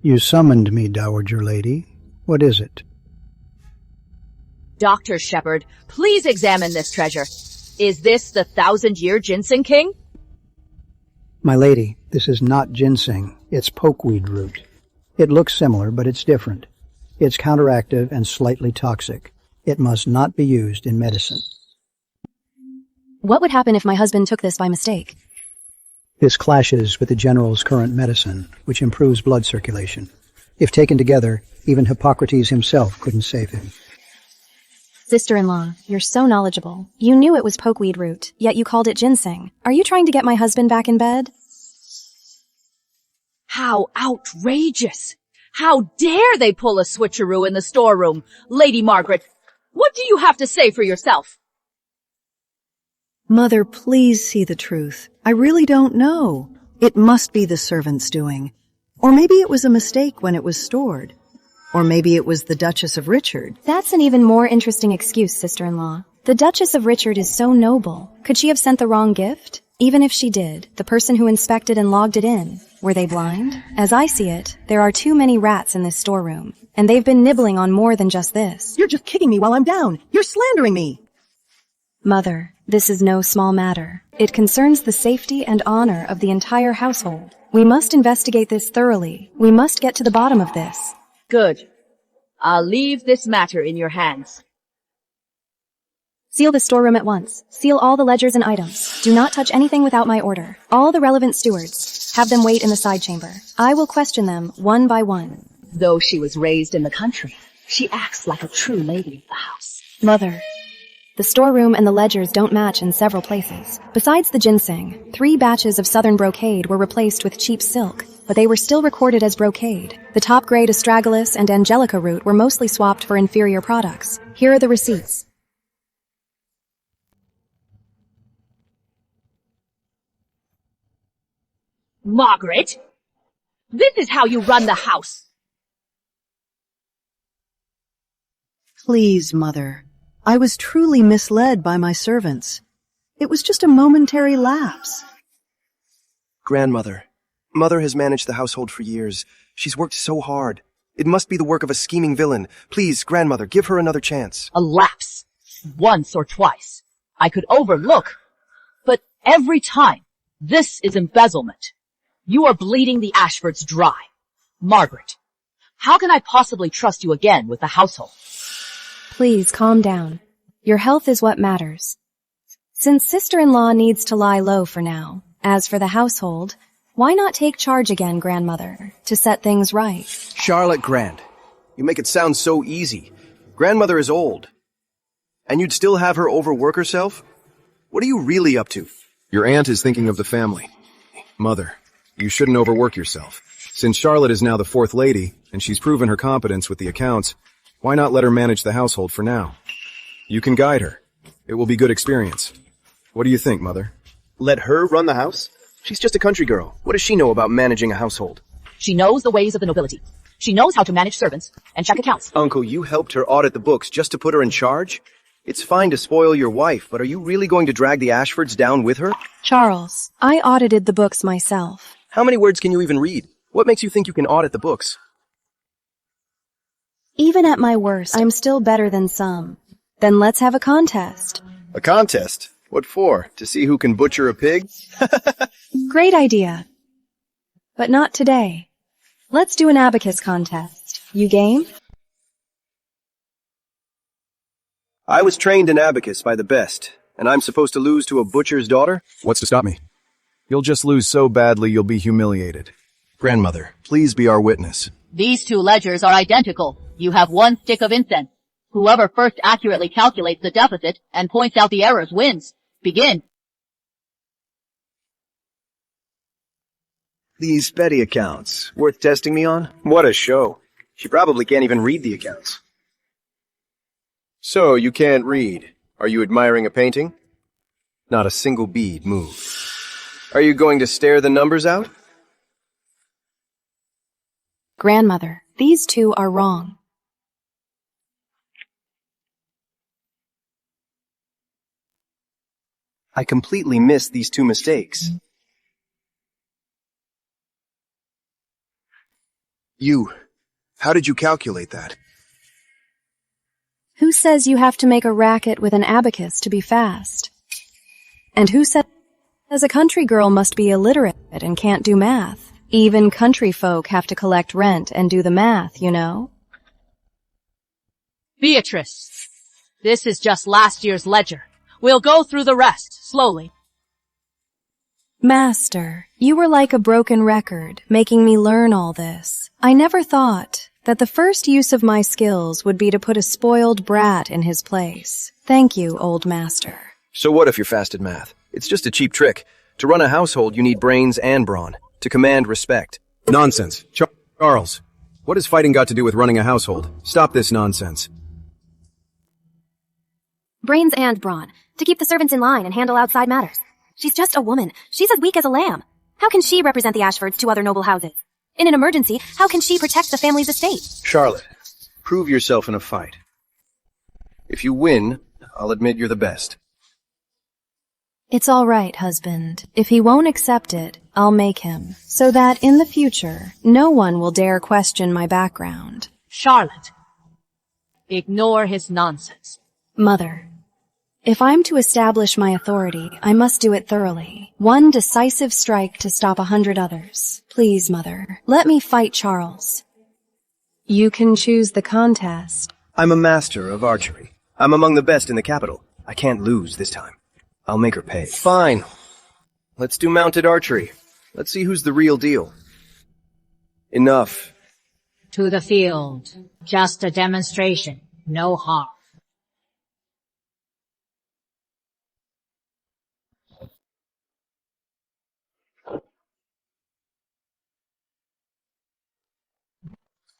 You summoned me, Dowager Lady. What is it? Dr. Shepard, please examine this treasure. Is this the 1,000-year ginseng king? My lady, this is not ginseng. It's pokeweed root. It looks similar, but it's different. It's counteractive and slightly toxic. It must not be used in medicine. What would happen if my husband took this by mistake? This clashes with the general's current medicine, which improves blood circulation. If taken together, even Hippocrates himself couldn't save him. Sister-in-law, you're so knowledgeable. You knew it was pokeweed root, yet you called it ginseng. Are you trying to get my husband back in bed? How outrageous! How dare they pull a switcheroo in the storeroom? Lady Margaret, what do you have to say for yourself? Mother, please see the truth. I really don't know. It must be the servant's doing. Or maybe it was a mistake when it was stored. Or maybe it was the Duchess of Richard. That's an even more interesting excuse, sister-in-law. The Duchess of Richard is so noble. Could she have sent the wrong gift? Even if she did, the person who inspected and logged it in, were they blind? As I see it, there are too many rats in this storeroom, and they've been nibbling on more than just this. You're just kicking me while I'm down. You're slandering me. Mother, this is no small matter. It concerns the safety and honor of the entire household. We must investigate this thoroughly. We must get to the bottom of this. Good. I'll leave this matter in your hands. Seal the storeroom at once. Seal all the ledgers and items. Do not touch anything without my order. All the relevant stewards. Have them wait in the side chamber. I will question them one by one. Though she was raised in the country, she acts like a true lady of the house. Mother, the storeroom and the ledgers don't match in several places. Besides the ginseng, 3 batches of southern brocade were replaced with cheap silk, but they were still recorded as brocade. The top-grade astragalus and angelica root were mostly swapped for inferior products. Here are the receipts. Margaret, this is how you run the house. Please, Mother. I was truly misled by my servants. It was just a momentary lapse. Grandmother. Mother has managed the household for years. She's worked so hard. It must be the work of a scheming villain. Please, Grandmother, give her another chance. A lapse. Once or twice. I could overlook. But every time, this is embezzlement. You are bleeding the Ashfords dry. Margaret, how can I possibly trust you again with the household? Please calm down. Your health is what matters. Since sister-in-law needs to lie low for now, as for the household, why not take charge again, Grandmother, to set things right? Charlotte Grant, you make it sound so easy. Grandmother is old. And you'd still have her overwork herself? What are you really up to? Your aunt is thinking of the family. Mother, you shouldn't overwork yourself. Since Charlotte is now the 4th lady, and she's proven her competence with the accounts, why not let her manage the household for now? You can guide her. It will be good experience. What do you think, Mother? Let her run the house? She's just a country girl. What does she know about managing a household? She knows the ways of the nobility. She knows how to manage servants and check accounts. Uncle, you helped her audit the books just to put her in charge? It's fine to spoil your wife, but are you really going to drag the Ashfords down with her? Charles, I audited the books myself. How many words can you even read? What makes you think you can audit the books? Even at my worst, I'm still better than some. Then let's have a contest. A contest? What for? To see who can butcher a pig? Great idea. But not today. Let's do an abacus contest. You game? I was trained in abacus by the best, and I'm supposed to lose to a butcher's daughter? What's to stop me? You'll just lose so badly you'll be humiliated. Grandmother, please be our witness. These 2 ledgers are identical. You have 1 stick of incense. Whoever first accurately calculates the deficit and points out the errors wins. Begin. These petty accounts, worth testing me on? What a show. She probably can't even read the accounts. So, you can't read. Are you admiring a painting? Not a single bead moved. Are you going to stare the numbers out? Grandmother, these 2 are wrong. I completely missed these 2 mistakes. How did you calculate that? Who says you have to make a racket with an abacus to be fast? And who says a country girl must be illiterate and can't do math? Even country folk have to collect rent and do the math, you know? Beatrice, This is just last year's ledger. We'll go through the rest, slowly. Master, you were like a broken record, making me learn all this. I never thought that the first use of my skills would be to put a spoiled brat in his place. Thank you, old master. So what if you're fast at math? It's just a cheap trick. To run a household, you need brains and brawn. To command respect. Nonsense. Charles, what has fighting got to do with running a household? Stop this nonsense. Brains and brawn, to keep the servants in line and handle outside matters. She's just a woman. She's as weak as a lamb. How can she represent the Ashfords to other noble houses? In an emergency, how can she protect the family's estate? Charlotte, prove yourself in a fight. If you win, I'll admit you're the best. It's all right, husband. If he won't accept it, I'll make him, so that in the future, no one will dare question my background. Charlotte, ignore his nonsense. Mother, if I'm to establish my authority, I must do it thoroughly. One decisive strike to stop 100 others. Please, Mother, let me fight Charles. You can choose the contest. I'm a master of archery. I'm among the best in the capital. I can't lose this time. I'll make her pay. Fine. Let's do mounted archery. Let's see who's the real deal. Enough. To the field. Just a demonstration. No harm.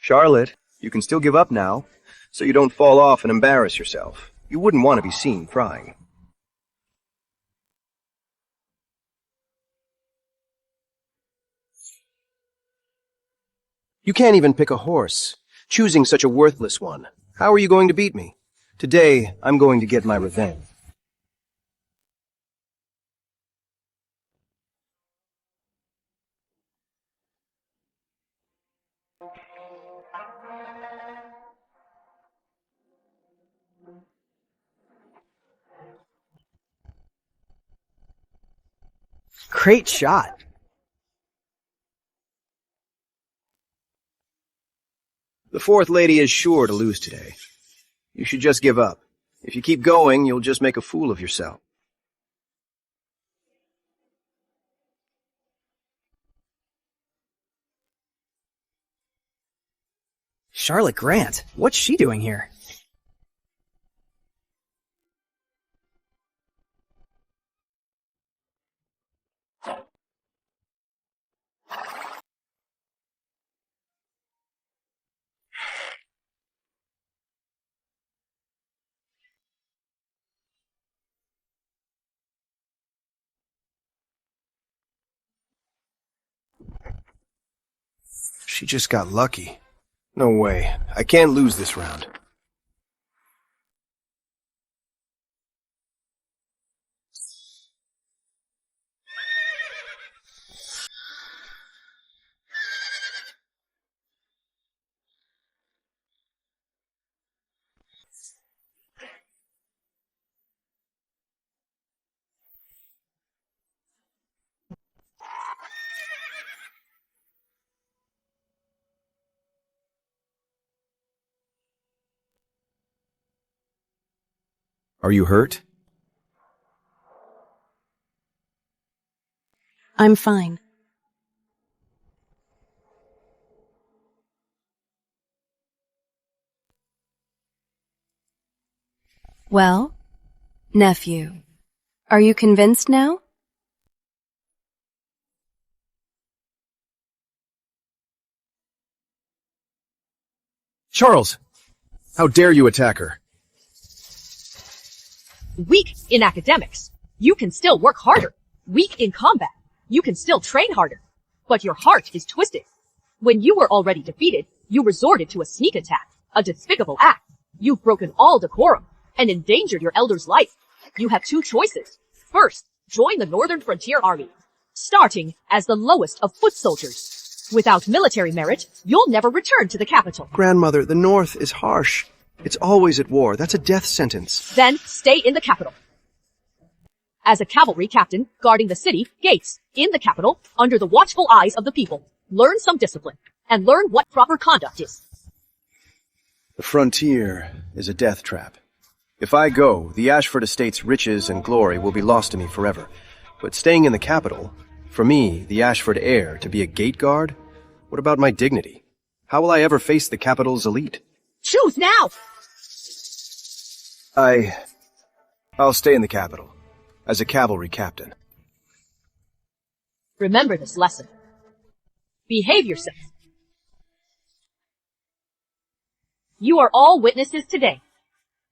Charlotte, you can still give up now, so you don't fall off and embarrass yourself. You wouldn't want to be seen crying. You can't even pick a horse, choosing such a worthless one. How are you going to beat me? Today, I'm going to get my revenge. Great shot. The fourth lady is sure to lose today. You should just give up. If you keep going, you'll just make a fool of yourself. Charlotte Grant, what's she doing here? She just got lucky. No way. I can't lose this round. Are you hurt? I'm fine. Well, nephew, are you convinced now? Charles! How dare you attack her? Weak in academics. You can still work harder. Weak in combat. You can still train harder. But your heart is twisted. When you were already defeated, you resorted to a sneak attack, a despicable act. You've broken all decorum and endangered your elder's life. You have two choices. First, join the Northern Frontier Army, starting as the lowest of foot soldiers. Without military merit, you'll never return to the capital. Grandmother, the North is harsh. It's always at war. That's a death sentence. Then stay in the capital. As a cavalry captain guarding the city gates in the capital under the watchful eyes of the people, learn some discipline and learn what proper conduct is. The frontier is a death trap. If I go, the Ashford estate's riches and glory will be lost to me forever. But staying in the capital, for me, the Ashford heir, to be a gate guard? What about my dignity? How will I ever face the capital's elite? Choose now! I'll stay in the capital, as a cavalry captain. Remember this lesson. Behave yourself. You are all witnesses today.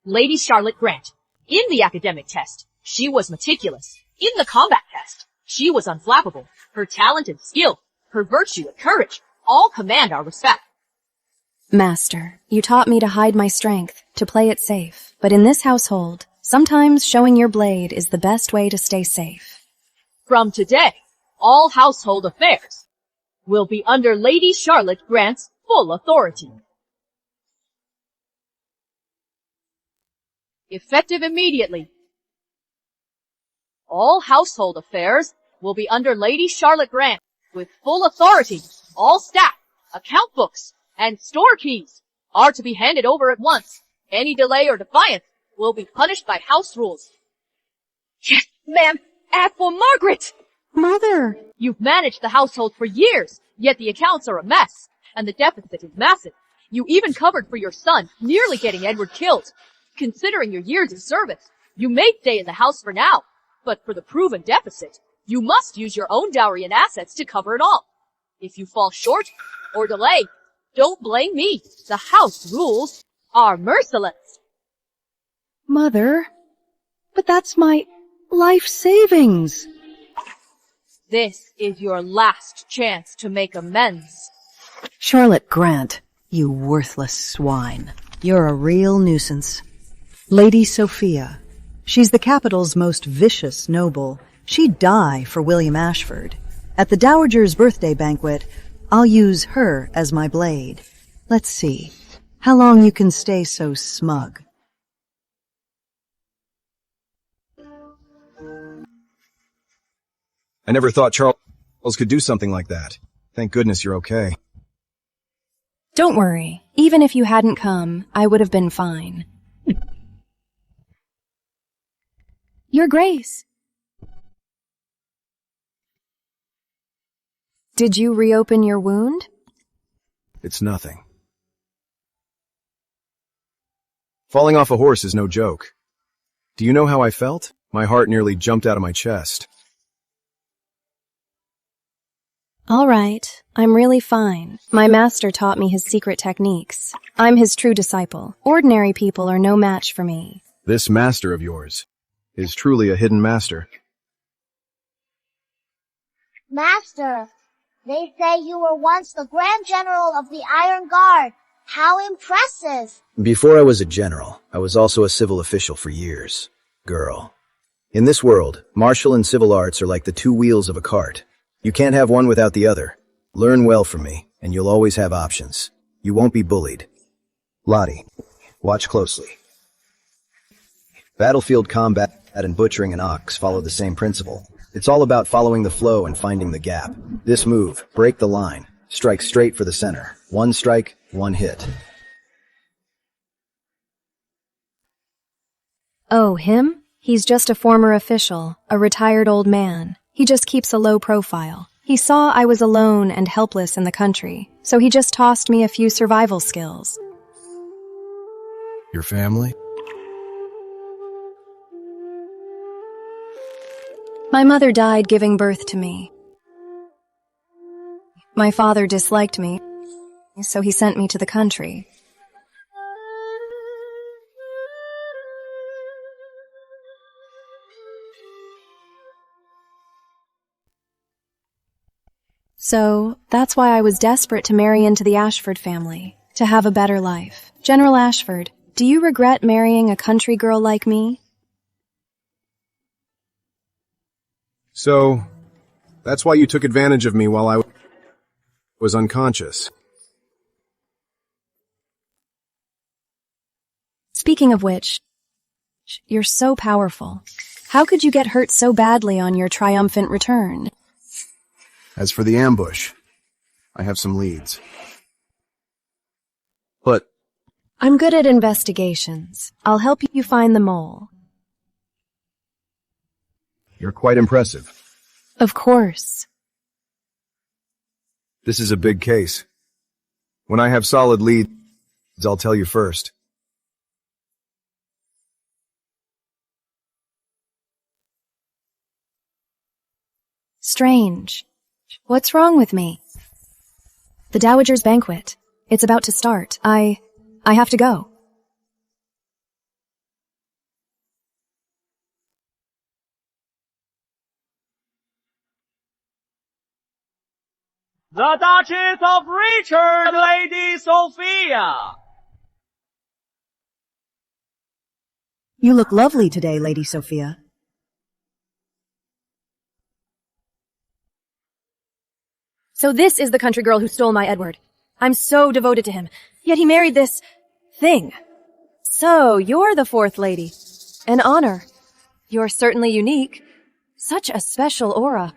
Lady Charlotte Grant, in the academic test, she was meticulous. In the combat test, she was unflappable. Her talent and skill, her virtue and courage, all command our respect. Master, you taught me to hide my strength, to play it safe. But in this household, sometimes showing your blade is the best way to stay safe. From today, all household affairs will be under Lady Charlotte Grant's full authority. Effective immediately. All household affairs will be under Lady Charlotte Grant with full authority. All staff, account books, and store keys are to be handed over at once. Any delay or defiance will be punished by house rules. Yes, ma'am. As for Margaret! Mother! You've managed the household for years, yet the accounts are a mess, and the deficit is massive. You even covered for your son, nearly getting Edward killed. Considering your years of service, you may stay in the house for now, but for the proven deficit, you must use your own dowry and assets to cover it all. If you fall short or delay, don't blame me. The house rules are merciless. Mother, but that's my life savings. This is your last chance to make amends. Charlotte Grant, you worthless swine. You're a real nuisance. Lady Sophia. She's the capital's most vicious noble. She'd die for William Ashford. At the Dowager's birthday banquet, I'll use her as my blade. Let's see how long you can stay so smug. I never thought Charles could do something like that. Thank goodness you're okay. Don't worry. Even if you hadn't come, I would have been fine. Your Grace. Did you reopen your wound? It's nothing. Falling off a horse is no joke. Do you know how I felt? My heart nearly jumped out of my chest. All right, I'm really fine. My master taught me his secret techniques. I'm his true disciple. Ordinary people are no match for me. This master of yours is truly a hidden master. Master, they say you were once the Grand General of the Iron Guard. How impressive! Before I was a general, I was also a civil official for years. Girl. In this world, martial and civil arts are like the two wheels of a cart. You can't have one without the other. Learn well from me, and you'll always have options. You won't be bullied. Lottie, watch closely. Battlefield combat and butchering an ox follow the same principle. It's all about following the flow and finding the gap. This move, break the line, strike straight for the center. One strike, one hit. Oh, him? He's just a former official, a retired old man. He just keeps a low profile. He saw I was alone and helpless in the country, so he just tossed me a few survival skills. Your family? My mother died giving birth to me. My father disliked me, so he sent me to the country. So, that's why I was desperate to marry into the Ashford family, to have a better life. General Ashford, do you regret marrying a country girl like me? So, that's why you took advantage of me while I was unconscious. Speaking of which, you're so powerful. How could you get hurt so badly on your triumphant return? As for the ambush, I have some leads. But I'm good at investigations. I'll help you find the mole. You're quite impressive. Of course. This is a big case. When I have solid leads, I'll tell you first. Strange. What's wrong with me? The Dowager's banquet. It's about to start. I have to go. The Duchess of Richard, Lady Sophia! You look lovely today, Lady Sophia. So this is the country girl who stole my Edward. I'm so devoted to him. Yet he married this thing. So you're the fourth lady. An honor. You're certainly unique. Such a special aura.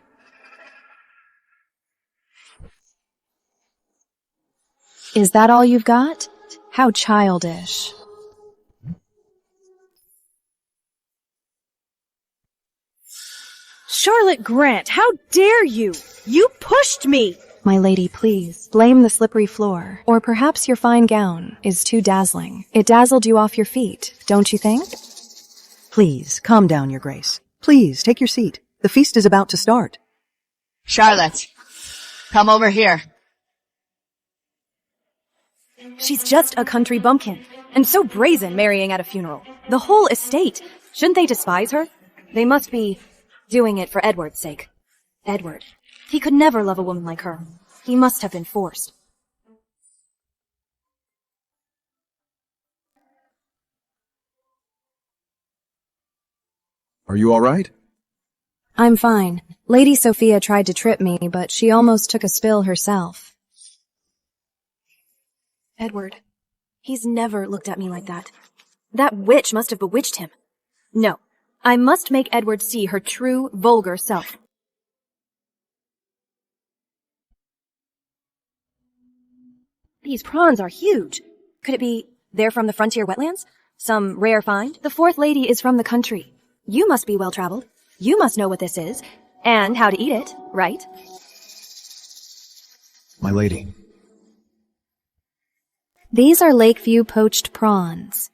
Is that all you've got? How childish. Charlotte Grant, how dare you! You pushed me! My lady, please, blame the slippery floor. Or perhaps your fine gown is too dazzling. It dazzled you off your feet, don't you think? Please, calm down, Your Grace. Please, take your seat. The feast is about to start. Charlotte, come over here. She's just a country bumpkin, and so brazen marrying at a funeral. The whole estate. Shouldn't they despise her? They must be doing it for Edward's sake. Edward. He could never love a woman like her. He must have been forced. Are you all right? I'm fine. Lady Sophia tried to trip me, but she almost took a spill herself. Edward. He's never looked at me like that. That witch must have bewitched him. No. I must make Edward see her true, vulgar self. These prawns are huge. Could it be they're from the frontier wetlands? Some rare find? The fourth lady is from the country. You must be well-traveled. You must know what this is, and how to eat it, right? My lady. These are Lakeview poached prawns,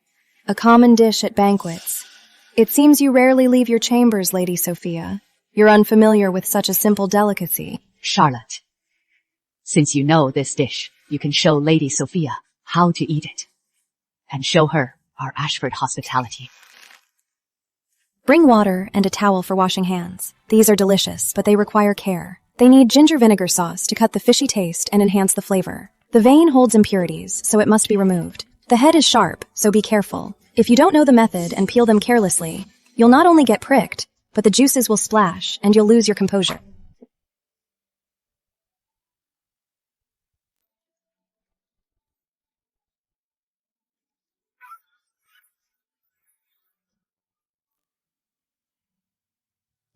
a common dish at banquets. It seems you rarely leave your chambers, Lady Sophia. You're unfamiliar with such a simple delicacy. Charlotte, since you know this dish, you can show Lady Sophia how to eat it, and show her our Ashford hospitality. Bring water and a towel for washing hands. These are delicious, but they require care. They need ginger vinegar sauce to cut the fishy taste and enhance the flavor. The vein holds impurities, so it must be removed. The head is sharp, so be careful. If you don't know the method and peel them carelessly, you'll not only get pricked, but the juices will splash and you'll lose your composure.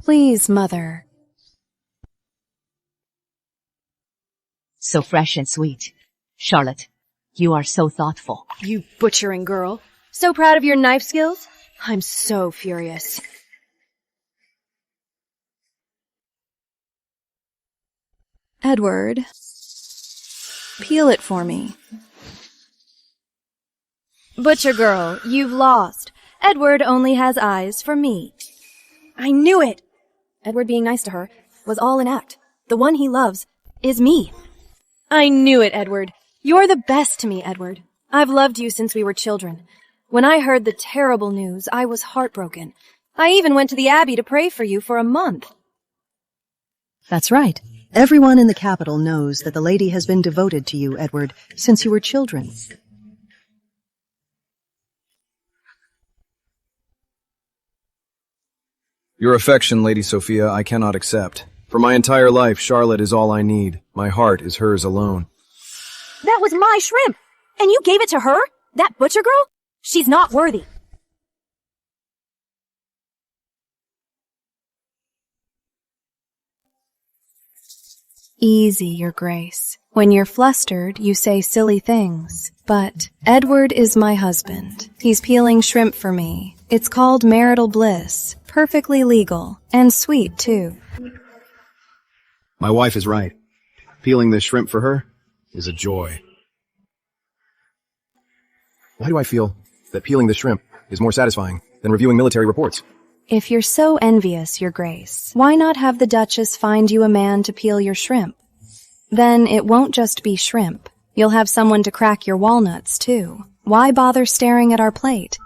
Please, Mother. So fresh and sweet. Charlotte, you are so thoughtful. You butchering girl. So proud of your knife skills? I'm so furious. Edward, peel it for me. Butcher girl, you've lost. Edward only has eyes for me. I knew it! Edward being nice to her was all an act. The one he loves is me. I knew it, Edward. You're the best to me, Edward. I've loved you since we were children. When I heard the terrible news, I was heartbroken. I even went to the Abbey to pray for you for a month. That's right. Everyone in the capital knows that the lady has been devoted to you, Edward, since you were children. Your affection, Lady Sophia, I cannot accept. For my entire life, Charlotte is all I need. My heart is hers alone. That was my shrimp! And you gave it to her? That butcher girl? She's not worthy. Easy, Your Grace. When you're flustered, you say silly things. But Edward is my husband. He's peeling shrimp for me. It's called marital bliss. Perfectly legal. And sweet, too. My wife is right. Peeling this shrimp for her is a joy. Why do I feel that peeling the shrimp is more satisfying than reviewing military reports? If you're so envious, Your Grace, why not have the Duchess find you a man to peel your shrimp? Then it won't just be shrimp. You'll have someone to crack your walnuts, too. Why bother staring at our plate?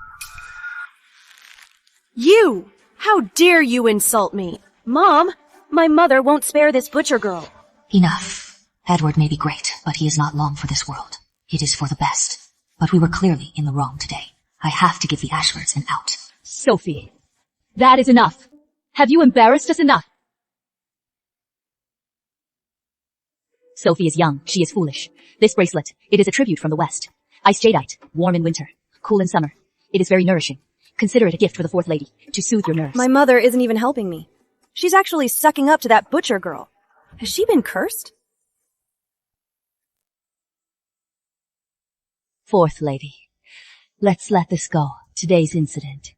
You! How dare you insult me? Mom, my mother won't spare this butcher girl. Enough. Edward may be great, but he is not long for this world. It is for the best. But we were clearly in the wrong today. I have to give the Ashfords an out. Sophie, that is enough. Have you embarrassed us enough? Sophie is young. She is foolish. This bracelet, it is a tribute from the West. Ice jadeite, warm in winter, cool in summer. It is very nourishing. Consider it a gift for the fourth lady, to soothe your nerves. My mother isn't even helping me. She's actually sucking up to that butcher girl. Has she been cursed? Fourth lady, let's let this go. Today's incident.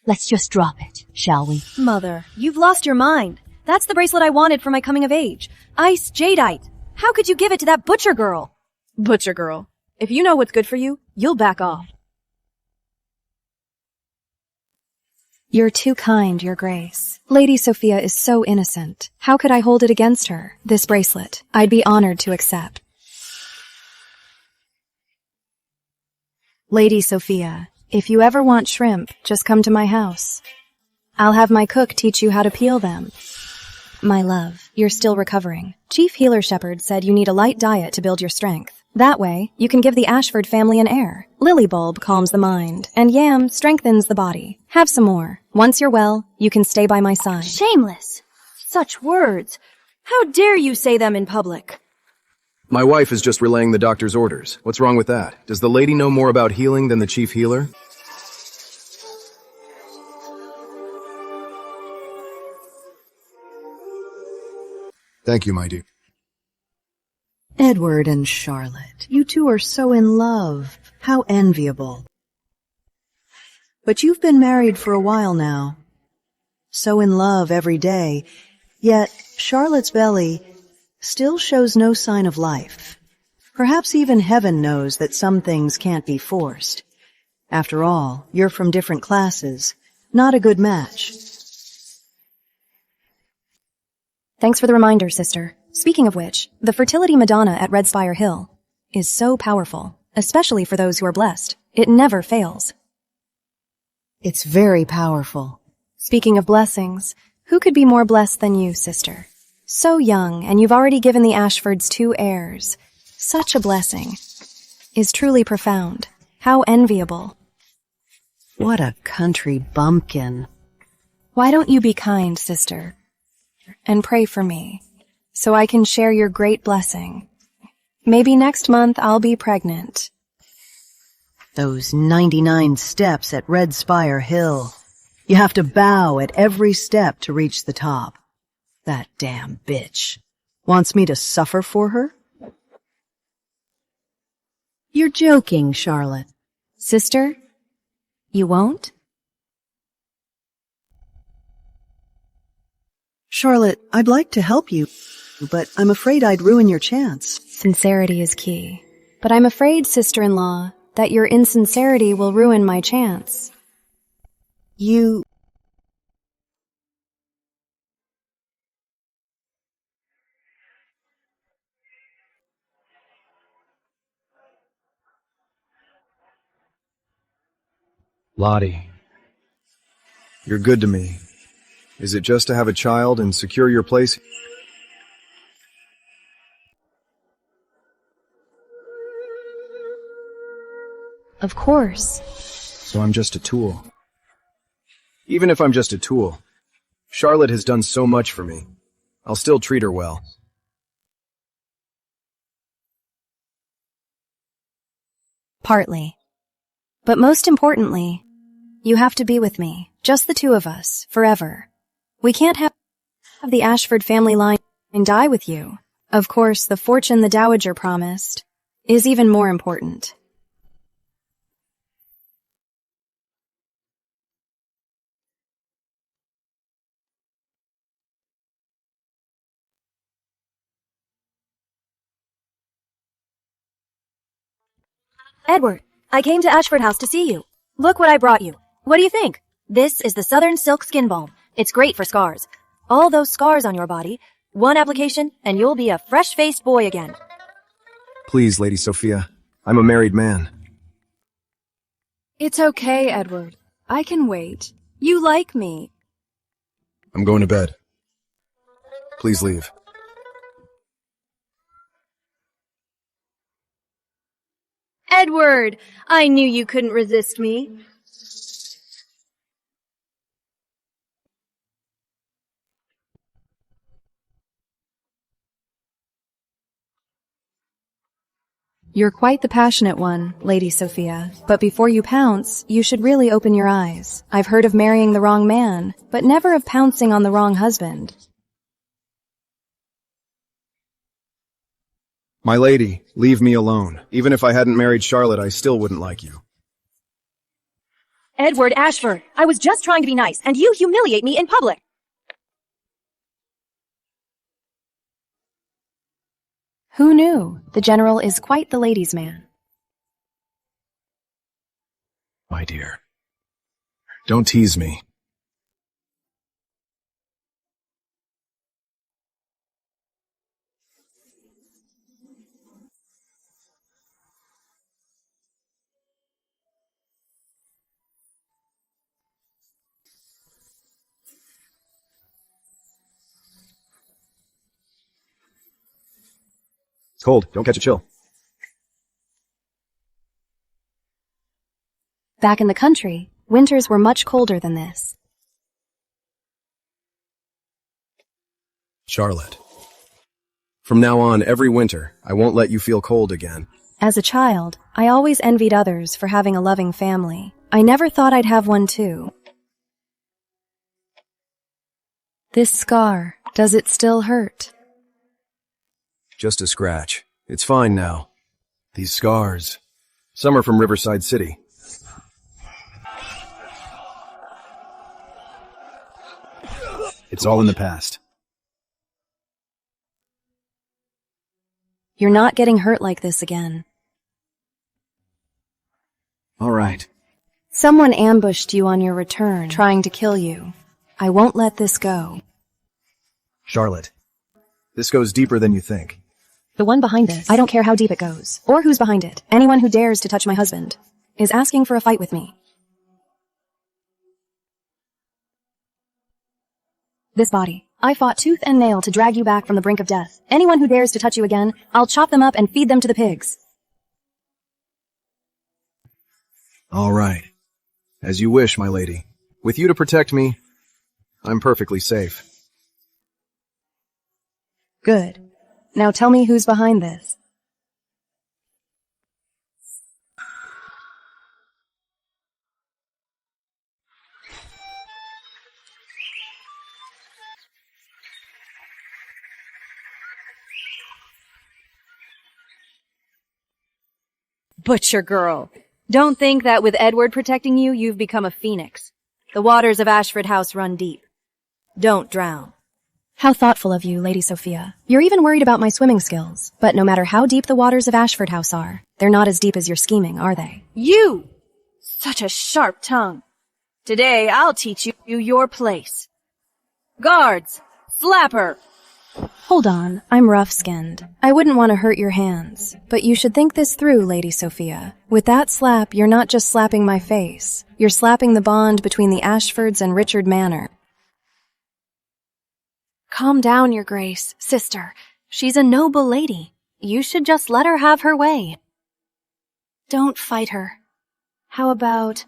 Let's just drop it, shall we? Mother, you've lost your mind. That's the bracelet I wanted for my coming of age. Ice jadeite. How could you give it to that butcher girl? Butcher girl. If you know what's good for you, you'll back off. You're too kind, Your Grace. Lady Sophia is so innocent. How could I hold it against her? This bracelet, I'd be honored to accept. Lady Sophia, if you ever want shrimp, just come to my house. I'll have my cook teach you how to peel them. My love, you're still recovering. Chief Healer Shepherd said you need a light diet to build your strength. That way, you can give the Ashford family an heir. Lily bulb calms the mind, and yam strengthens the body. Have some more. Once you're well, you can stay by my side. Shameless. Such words. How dare you say them in public? My wife is just relaying the doctor's orders. What's wrong with that? Does the lady know more about healing than the chief healer? Thank you, my dear. Edward and Charlotte, you two are so in love. How enviable. But you've been married for a while now. So in love every day, yet Charlotte's belly still shows no sign of life. Perhaps even heaven knows that some things can't be forced. After all, you're from different classes. Not a good match. Thanks for the reminder, sister. Speaking of which, the Fertility Madonna at Red Spire Hill is so powerful, especially for those who are blessed. It never fails. It's very powerful. Speaking of blessings, who could be more blessed than you, sister? So young, and you've already given the Ashfords 2 heirs. Such a blessing. Is truly profound. How enviable. What a country bumpkin. Why don't you be kind, sister, and pray for me, so I can share your great blessing. Maybe next month I'll be pregnant. Those 99 steps at Red Spire Hill. You have to bow at every step to reach the top. That damn bitch. Wants me to suffer for her? You're joking, Charlotte. Sister, you won't? Charlotte, I'd like to help you, but I'm afraid I'd ruin your chance. Sincerity is key. But I'm afraid, sister-in-law, that your insincerity will ruin my chance. You... Lottie, you're good to me. Is it just to have a child and secure your place? Of course. So I'm just a tool. Even if I'm just a tool, Charlotte has done so much for me. I'll still treat her well. Partly. But most importantly, you have to be with me, just the two of us, forever. We can't have the Ashford family line die with you. Of course, the fortune the dowager promised is even more important. Edward, I came to Ashford House to see you. Look what I brought you. What do you think? This is the Southern Silk Skin Balm. It's great for scars. All those scars on your body, one application, and you'll be a fresh-faced boy again. Please, Lady Sophia. I'm a married man. It's okay, Edward. I can wait. You like me. I'm going to bed. Please leave. Edward! I knew you couldn't resist me. You're quite the passionate one, Lady Sophia. But before you pounce, you should really open your eyes. I've heard of marrying the wrong man, but never of pouncing on the wrong husband. My lady, leave me alone. Even if I hadn't married Charlotte, I still wouldn't like you. Edward Ashford, I was just trying to be nice, and you humiliate me in public. Who knew? The General is quite the ladies' man. My dear, don't tease me. It's cold. Don't catch a chill. Back in the country, winters were much colder than this. Charlotte. From now on, every winter, I won't let you feel cold again. As a child, I always envied others for having a loving family. I never thought I'd have one too. This scar, does it still hurt? Just a scratch. It's fine now. These scars. Some are from Riverside City. It's all in the past. You're not getting hurt like this again. All right. Someone ambushed you on your return, trying to kill you. I won't let this go. Charlotte, this goes deeper than you think. The one behind this, I don't care how deep it goes, or who's behind it. Anyone who dares to touch my husband is asking for a fight with me. This body, I fought tooth and nail to drag you back from the brink of death. Anyone who dares to touch you again, I'll chop them up and feed them to the pigs. All right. As you wish, my lady. With you to protect me, I'm perfectly safe. Good. Now tell me who's behind this. Butcher girl. Don't think that with Edward protecting you, you've become a phoenix. The waters of Ashford House run deep. Don't drown. How thoughtful of you, Lady Sophia. You're even worried about my swimming skills. But no matter how deep the waters of Ashford House are, they're not as deep as your scheming, are they? You! Such a sharp tongue. Today, I'll teach you your place. Guards! Slap her! Hold on, I'm rough-skinned. I wouldn't want to hurt your hands. But you should think this through, Lady Sophia. With that slap, you're not just slapping my face. You're slapping the bond between the Ashfords and Richard Manor. Calm down, Your Grace, sister. She's a noble lady. You should just let her have her way. Don't fight her. How about...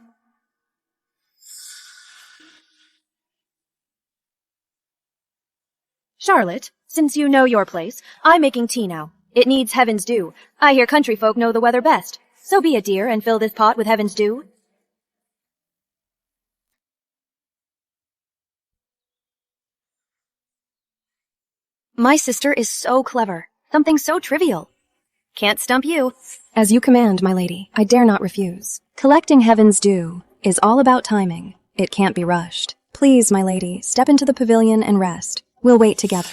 Charlotte, since you know your place, I'm making tea now. It needs heaven's dew. I hear country folk know the weather best. So be a dear and fill this pot with heaven's dew. My sister is so clever. Something so trivial. Can't stump you. As you command, my lady, I dare not refuse. Collecting heaven's due is all about timing. It can't be rushed. Please, my lady, step into the pavilion and rest. We'll wait together.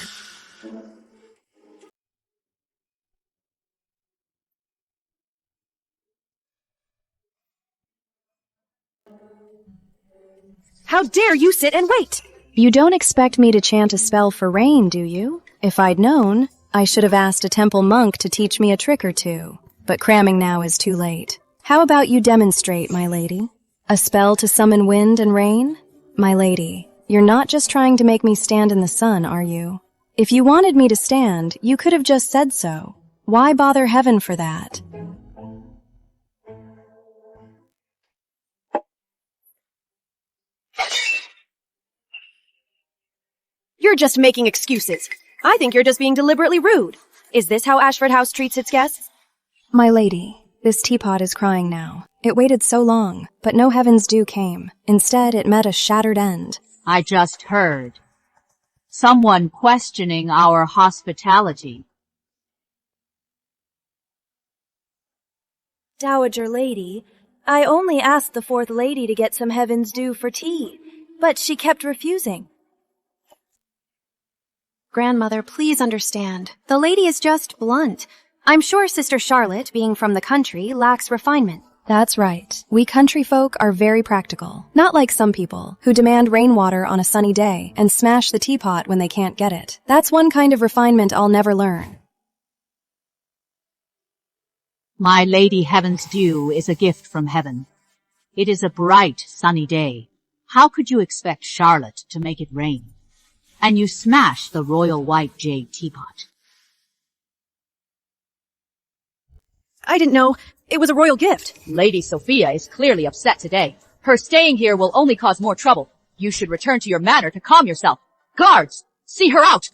How dare you sit and wait? You don't expect me to chant a spell for rain, do you? If I'd known, I should have asked a temple monk to teach me a trick or two. But cramming now is too late. How about you demonstrate, my lady? A spell to summon wind and rain? My lady, you're not just trying to make me stand in the sun, are you? If you wanted me to stand, you could have just said so. Why bother heaven for that? You're just making excuses. I think you're just being deliberately rude. Is this how Ashford House treats its guests? My lady, this teapot is crying now. It waited so long, but no heaven's due came. Instead, it met a shattered end. I just heard. Someone questioning our hospitality. Dowager lady, I only asked the fourth lady to get some heaven's due for tea, but she kept refusing. Grandmother, please understand. The lady is just blunt. I'm sure Sister Charlotte, being from the country, lacks refinement. That's right. We country folk are very practical. Not like some people, who demand rainwater on a sunny day and smash the teapot when they can't get it. That's one kind of refinement I'll never learn. My Lady Heaven's Dew is a gift from heaven. It is a bright, sunny day. How could you expect Charlotte to make it rain? And you smash the royal white jade teapot. I didn't know. It was a royal gift. Lady Sophia is clearly upset today. Her staying here will only cause more trouble. You should return to your manor to calm yourself. Guards, see her out!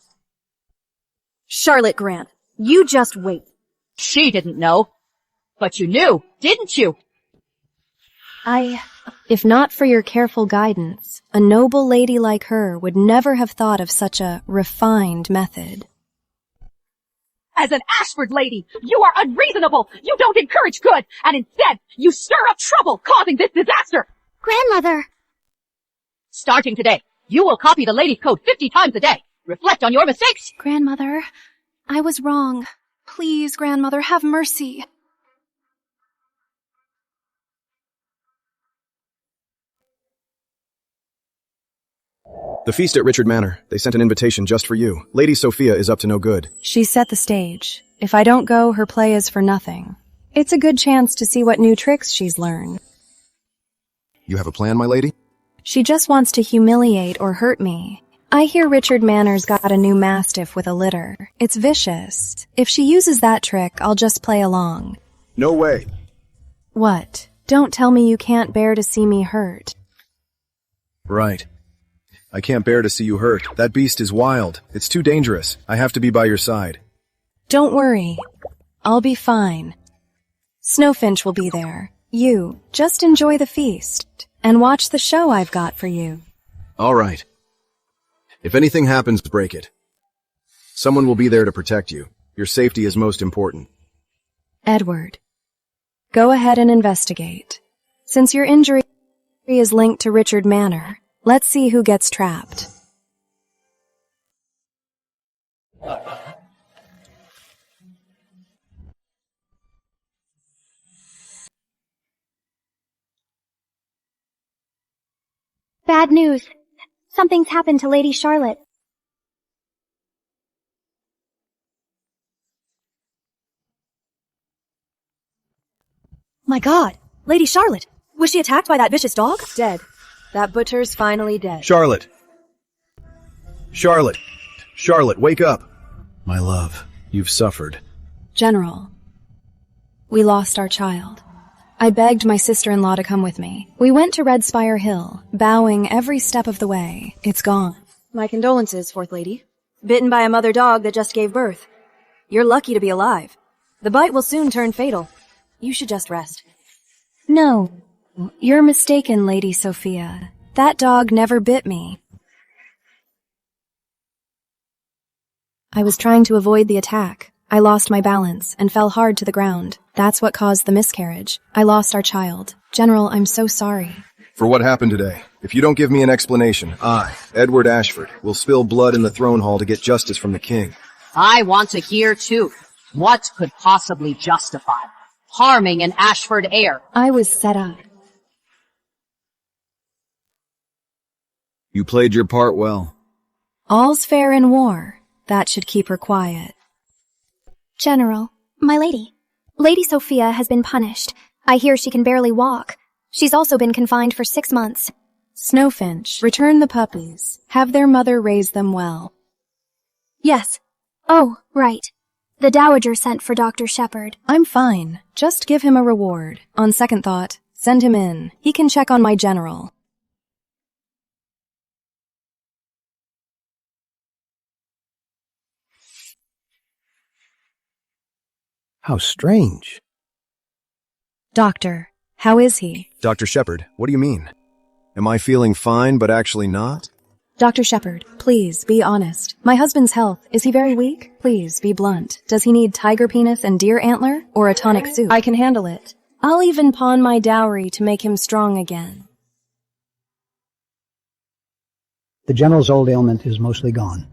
Charlotte Grant, you just wait. She didn't know. But you knew, didn't you? If not for your careful guidance, a noble lady like her would never have thought of such a refined method. As an Ashford lady, you are unreasonable. You don't encourage good, and instead, you stir up trouble, causing this disaster. Grandmother! Starting today, you will copy the lady's code 50 times a day. Reflect on your mistakes. Grandmother, I was wrong. Please, Grandmother, have mercy. The feast at Richard Manor. They sent an invitation just for you. Lady Sophia is up to no good. She set the stage. If I don't go, her play is for nothing. It's a good chance to see what new tricks she's learned. You have a plan, my lady? She just wants to humiliate or hurt me. I hear Richard Manor's got a new mastiff with a litter. It's vicious. If she uses that trick, I'll just play along. No way. What? Don't tell me you can't bear to see me hurt. Right. I can't bear to see you hurt. That beast is wild. It's too dangerous. I have to be by your side. Don't worry. I'll be fine. Snowfinch will be there. You, just enjoy the feast, and watch the show I've got for you. All right. If anything happens, break it. Someone will be there to protect you. Your safety is most important. Edward, go ahead and investigate. Since your injury is linked to Richard Manor, let's see who gets trapped. Bad news. Something's happened to Lady Charlotte. My God, Lady Charlotte, was she attacked by that vicious dog? Dead. That butcher's finally dead. Charlotte! Charlotte! Charlotte, wake up! My love, you've suffered. General, we lost our child. I begged my sister-in-law to come with me. We went to Red Spire Hill, bowing every step of the way. It's gone. My condolences, Fourth Lady. Bitten by a mother dog that just gave birth. You're lucky to be alive. The bite will soon turn fatal. You should just rest. No, you're mistaken, Lady Sophia. That dog never bit me. I was trying to avoid the attack. I lost my balance and fell hard to the ground. That's what caused the miscarriage. I lost our child. General, I'm so sorry. For what happened today. If you don't give me an explanation, I, Edward Ashford, will spill blood in the throne hall to get justice from the king. I want to hear too. What could possibly justify harming an Ashford heir? I was set up. You played your part well. All's fair in war. That should keep her quiet. General, my lady. Lady Sophia has been punished. I hear she can barely walk. She's also been confined for 6 months. Snowfinch, return the puppies. Have their mother raise them well. Yes. Oh, right. The Dowager sent for Dr. Shepherd. I'm fine. Just give him a reward. On second thought, send him in. He can check on my general. How strange. Doctor, how is he? Dr. Shepherd, what do you mean? Am I feeling fine but actually not? Dr. Shepherd, please be honest. My husband's health, is he very weak? Please be blunt. Does he need tiger penis and deer antler or a tonic soup? I can handle it. I'll even pawn my dowry to make him strong again. The general's old ailment is mostly gone.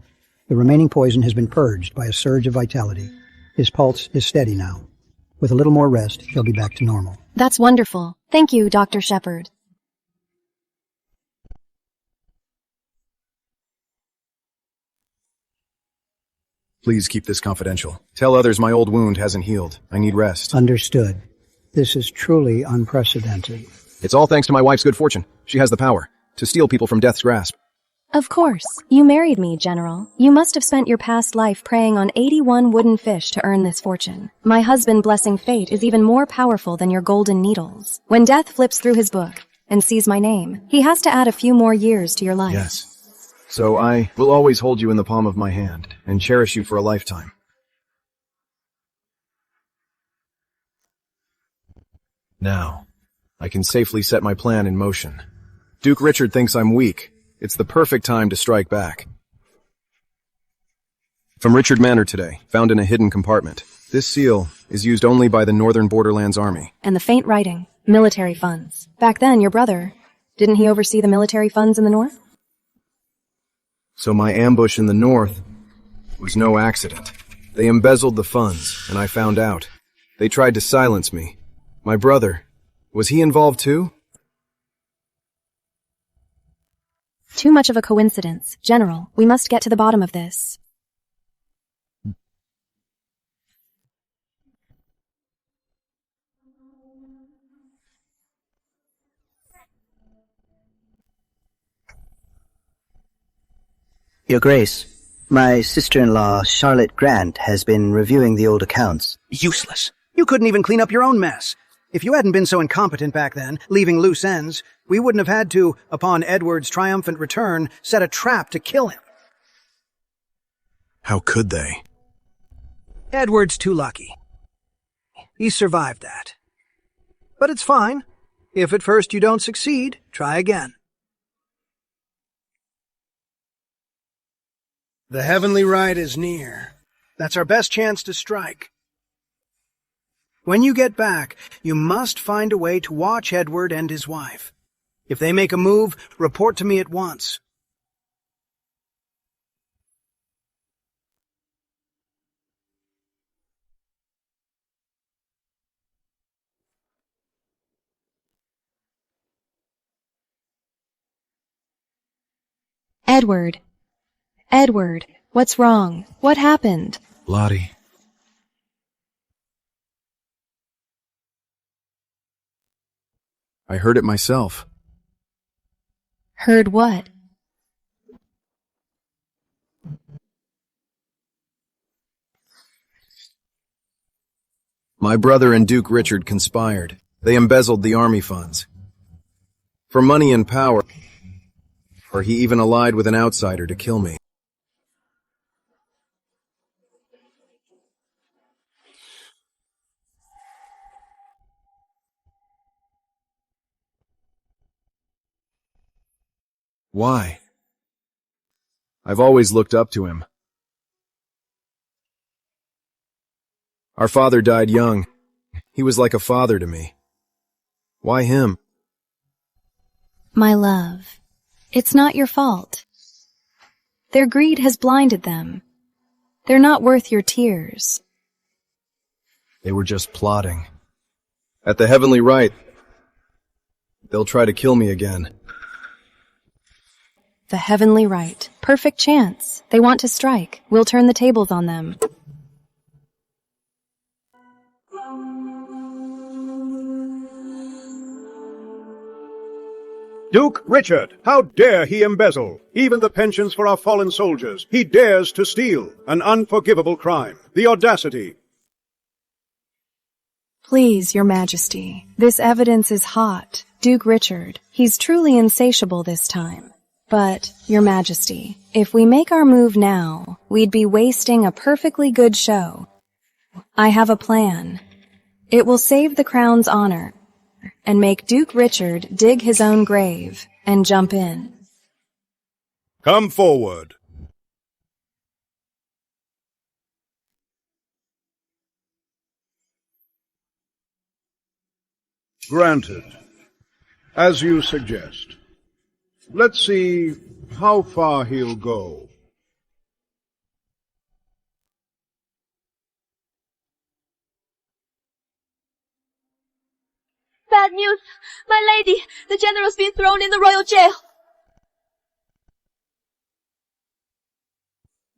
The remaining poison has been purged by a surge of vitality. His pulse is steady now. With a little more rest, he'll be back to normal. That's wonderful. Thank you, Dr. Shepherd. Please keep this confidential. Tell others my old wound hasn't healed. I need rest. Understood. This is truly unprecedented. It's all thanks to my wife's good fortune. She has the power to steal people from death's grasp. Of course. You married me, General. You must have spent your past life preying on 81 wooden fish to earn this fortune. My husband blessing fate is even more powerful than your golden needles. When death flips through his book and sees my name, he has to add a few more years to your life. Yes. So I will always hold you in the palm of my hand and cherish you for a lifetime. Now, I can safely set my plan in motion. Duke Richard thinks I'm weak. It's the perfect time to strike back. From Richard Manor today, found in a hidden compartment. This seal is used only by the Northern Borderlands Army. And the faint writing, military funds. Back then, your brother, didn't he oversee the military funds in the North? So my ambush in the North was no accident. They embezzled the funds, and I found out. They tried to silence me. My brother, was he involved too? Too much of a coincidence. General, we must get to the bottom of this. Your Grace, my sister-in-law, Charlotte Grant, has been reviewing the old accounts. Useless. You couldn't even clean up your own mess. If you hadn't been so incompetent back then, leaving loose ends, we wouldn't have had to, upon Edward's triumphant return, set a trap to kill him. How could they? Edward's too lucky. He survived that. But it's fine. If at first you don't succeed, try again. The heavenly ride is near. That's our best chance to strike. When you get back, you must find a way to watch Edward and his wife. If they make a move, report to me at once. Edward. Edward, what's wrong? What happened? Lottie. I heard it myself. Heard what? My brother and Duke Richard conspired. They embezzled the army funds. For money and power, or he even allied with an outsider to kill me. Why? I've always looked up to him. Our father died young. He was like a father to me. Why him? My love, it's not your fault. Their greed has blinded them. They're not worth your tears. They were just plotting. At the heavenly right, they'll try to kill me again. The heavenly right. Perfect chance. They want to strike. We'll turn the tables on them. Duke Richard, how dare he embezzle? Even the pensions for our fallen soldiers. He dares to steal. An unforgivable crime. The audacity. Please, Your Majesty, this evidence is hot. Duke Richard, he's truly insatiable this time. But, Your Majesty, if we make our move now, we'd be wasting a perfectly good show. I have a plan. It will save the crown's honor and make Duke Richard dig his own grave and jump in. Come forward. Granted. As you suggest. Let's see how far he'll go. Bad news! My lady! The general's been thrown in the royal jail!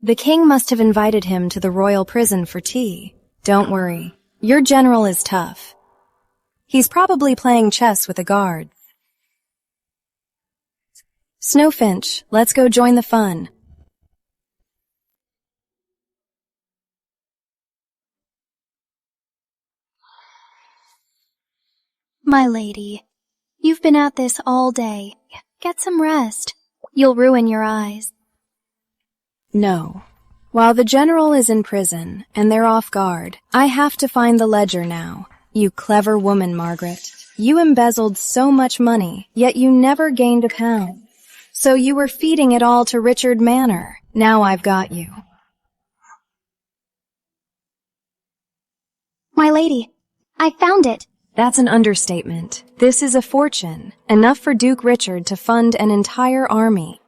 The king must have invited him to the royal prison for tea. Don't worry. Your general is tough. He's probably playing chess with a guard. Snowfinch, let's go join the fun. My lady, you've been at this all day. Get some rest. You'll ruin your eyes. No. While the general is in prison and they're off guard, I have to find the ledger now. You clever woman, Margaret. You embezzled so much money, yet you never gained a pound. So you were feeding it all to Richard Manor. Now I've got you. My lady, I found it. That's an understatement. This is a fortune, enough for Duke Richard to fund an entire army.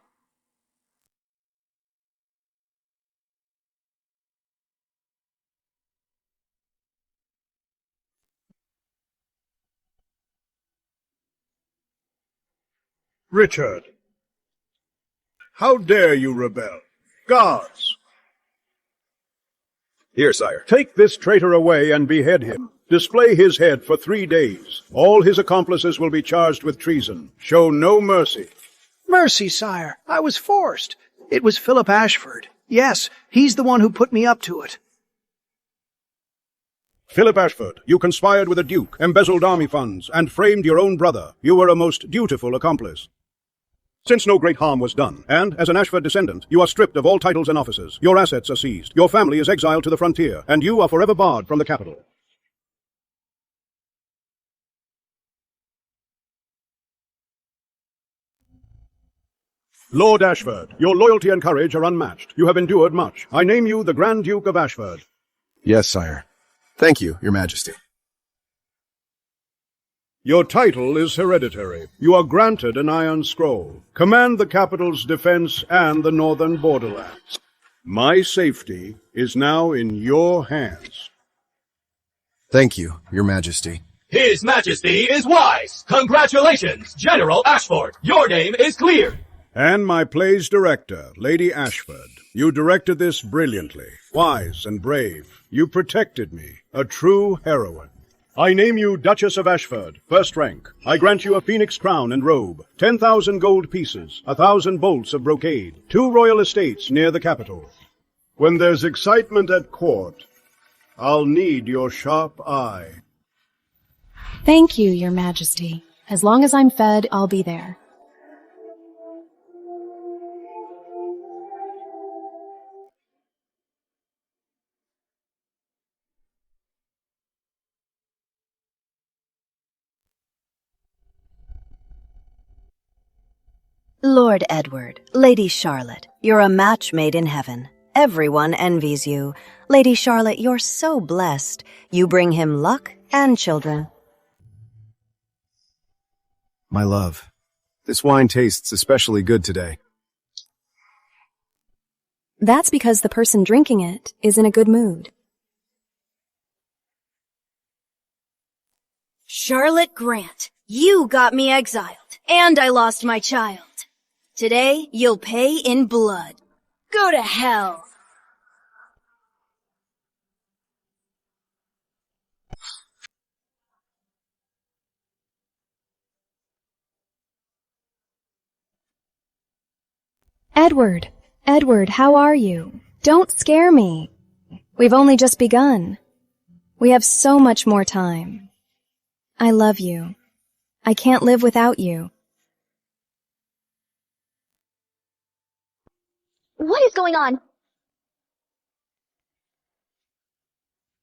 Richard, how dare you rebel? Guards! Here, sire. Take this traitor away and behead him. Display his head for 3 days. All his accomplices will be charged with treason. Show no mercy. Mercy, sire. I was forced. It was Philip Ashford. Yes, he's the one who put me up to it. Philip Ashford, you conspired with a duke, embezzled army funds, and framed your own brother. You were a most dutiful accomplice. Since no great harm was done, and as an Ashford descendant, you are stripped of all titles and offices. Your assets are seized. Your family is exiled to the frontier, and you are forever barred from the capital. Lord Ashford, your loyalty and courage are unmatched. You have endured much. I name you the Grand Duke of Ashford. Yes, sire. Thank you, Your Majesty. Your title is hereditary. You are granted an iron scroll. Command the capital's defense and the northern borderlands. My safety is now in your hands. Thank you, Your Majesty. His Majesty is wise. Congratulations, General Ashford. Your name is cleared. And my play's director, Lady Ashford. You directed this brilliantly. Wise and brave. You protected me. A true heroine. I name you Duchess of Ashford, first rank. I grant you a phoenix crown and robe, 10,000 gold pieces, 1,000 bolts of brocade, 2 royal estates near the capital. When there's excitement at court, I'll need your sharp eye. Thank you, Your Majesty. As long as I'm fed, I'll be there. Lord Edward, Lady Charlotte, you're a match made in heaven. everyone envies you. Lady Charlotte, you're so blessed. You bring him luck and children. My love, this wine tastes especially good today. That's because the person drinking it is in a good mood. Charlotte Grant, you got me exiled, and I lost my child. Today, you'll pay in blood. Go to hell. Edward, how are you? Don't scare me. We've only just begun. We have so much more time. I love you. I can't live without you. What is going on?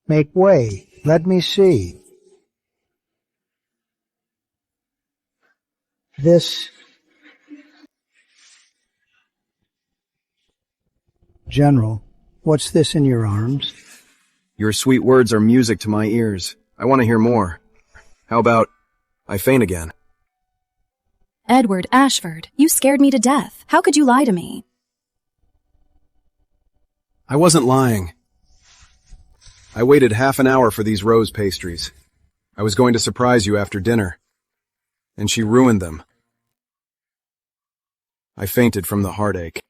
Make way. Let me see. This... General, what's this in your arms? Your sweet words are music to my ears. I want to hear more. How about, I faint again? Edward Ashford, you scared me to death. How could you lie to me? I wasn't lying. I waited half an hour for these rose pastries. I was going to surprise you after dinner. And she ruined them. I fainted from the heartache.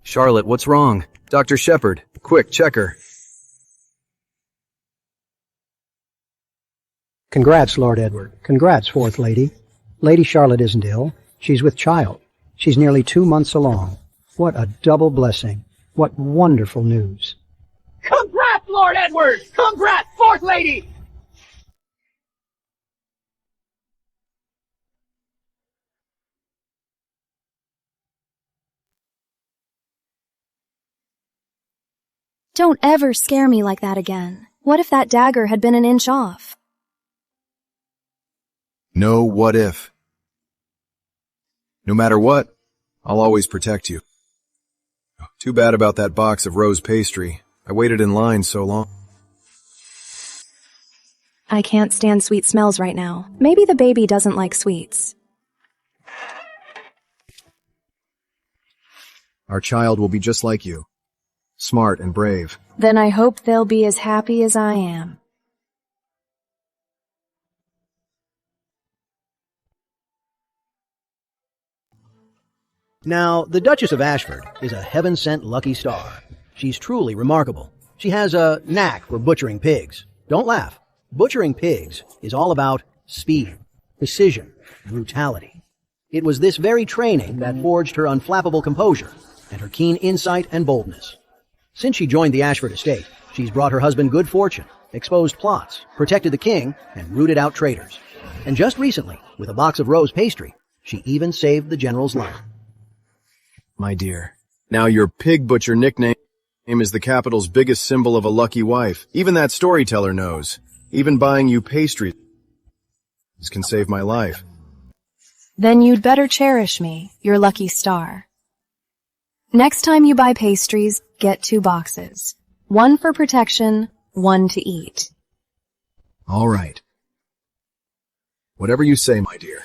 Charlotte, what's wrong? Dr. Shepard, quick, check her. Congrats, Lord Edward. Congrats, Fourth Lady. Lady Charlotte isn't ill. She's with child. She's nearly 2 months along. What a double blessing. What wonderful news. Congrats, Lord Edward! Congrats, Fourth Lady! Don't ever scare me like that again. What if that dagger had been an inch off? No what if. No matter what, I'll always protect you. Too bad about that box of rose pastry. I waited in line so long. I can't stand sweet smells right now. Maybe the baby doesn't like sweets. Our child will be just like you. Smart and brave. Then I hope they'll be as happy as I am. Now, the Duchess of Ashford is a heaven-sent lucky star. She's truly remarkable. She has a knack for butchering pigs. Don't laugh. Butchering pigs is all about speed, precision, brutality. It was this very training that forged her unflappable composure and her keen insight and boldness. Since she joined the Ashford estate, she's brought her husband good fortune, exposed plots, protected the king, and rooted out traitors. And just recently, with a box of rose pastry, she even saved the general's life. My dear, now your pig butcher nickname is the capital's biggest symbol of a lucky wife. Even that storyteller knows. Even buying you pastries can save my life. Then you'd better cherish me, your lucky star. Next time you buy pastries, get 2 boxes. 1 for protection, 1 to eat. All right. Whatever you say, my dear.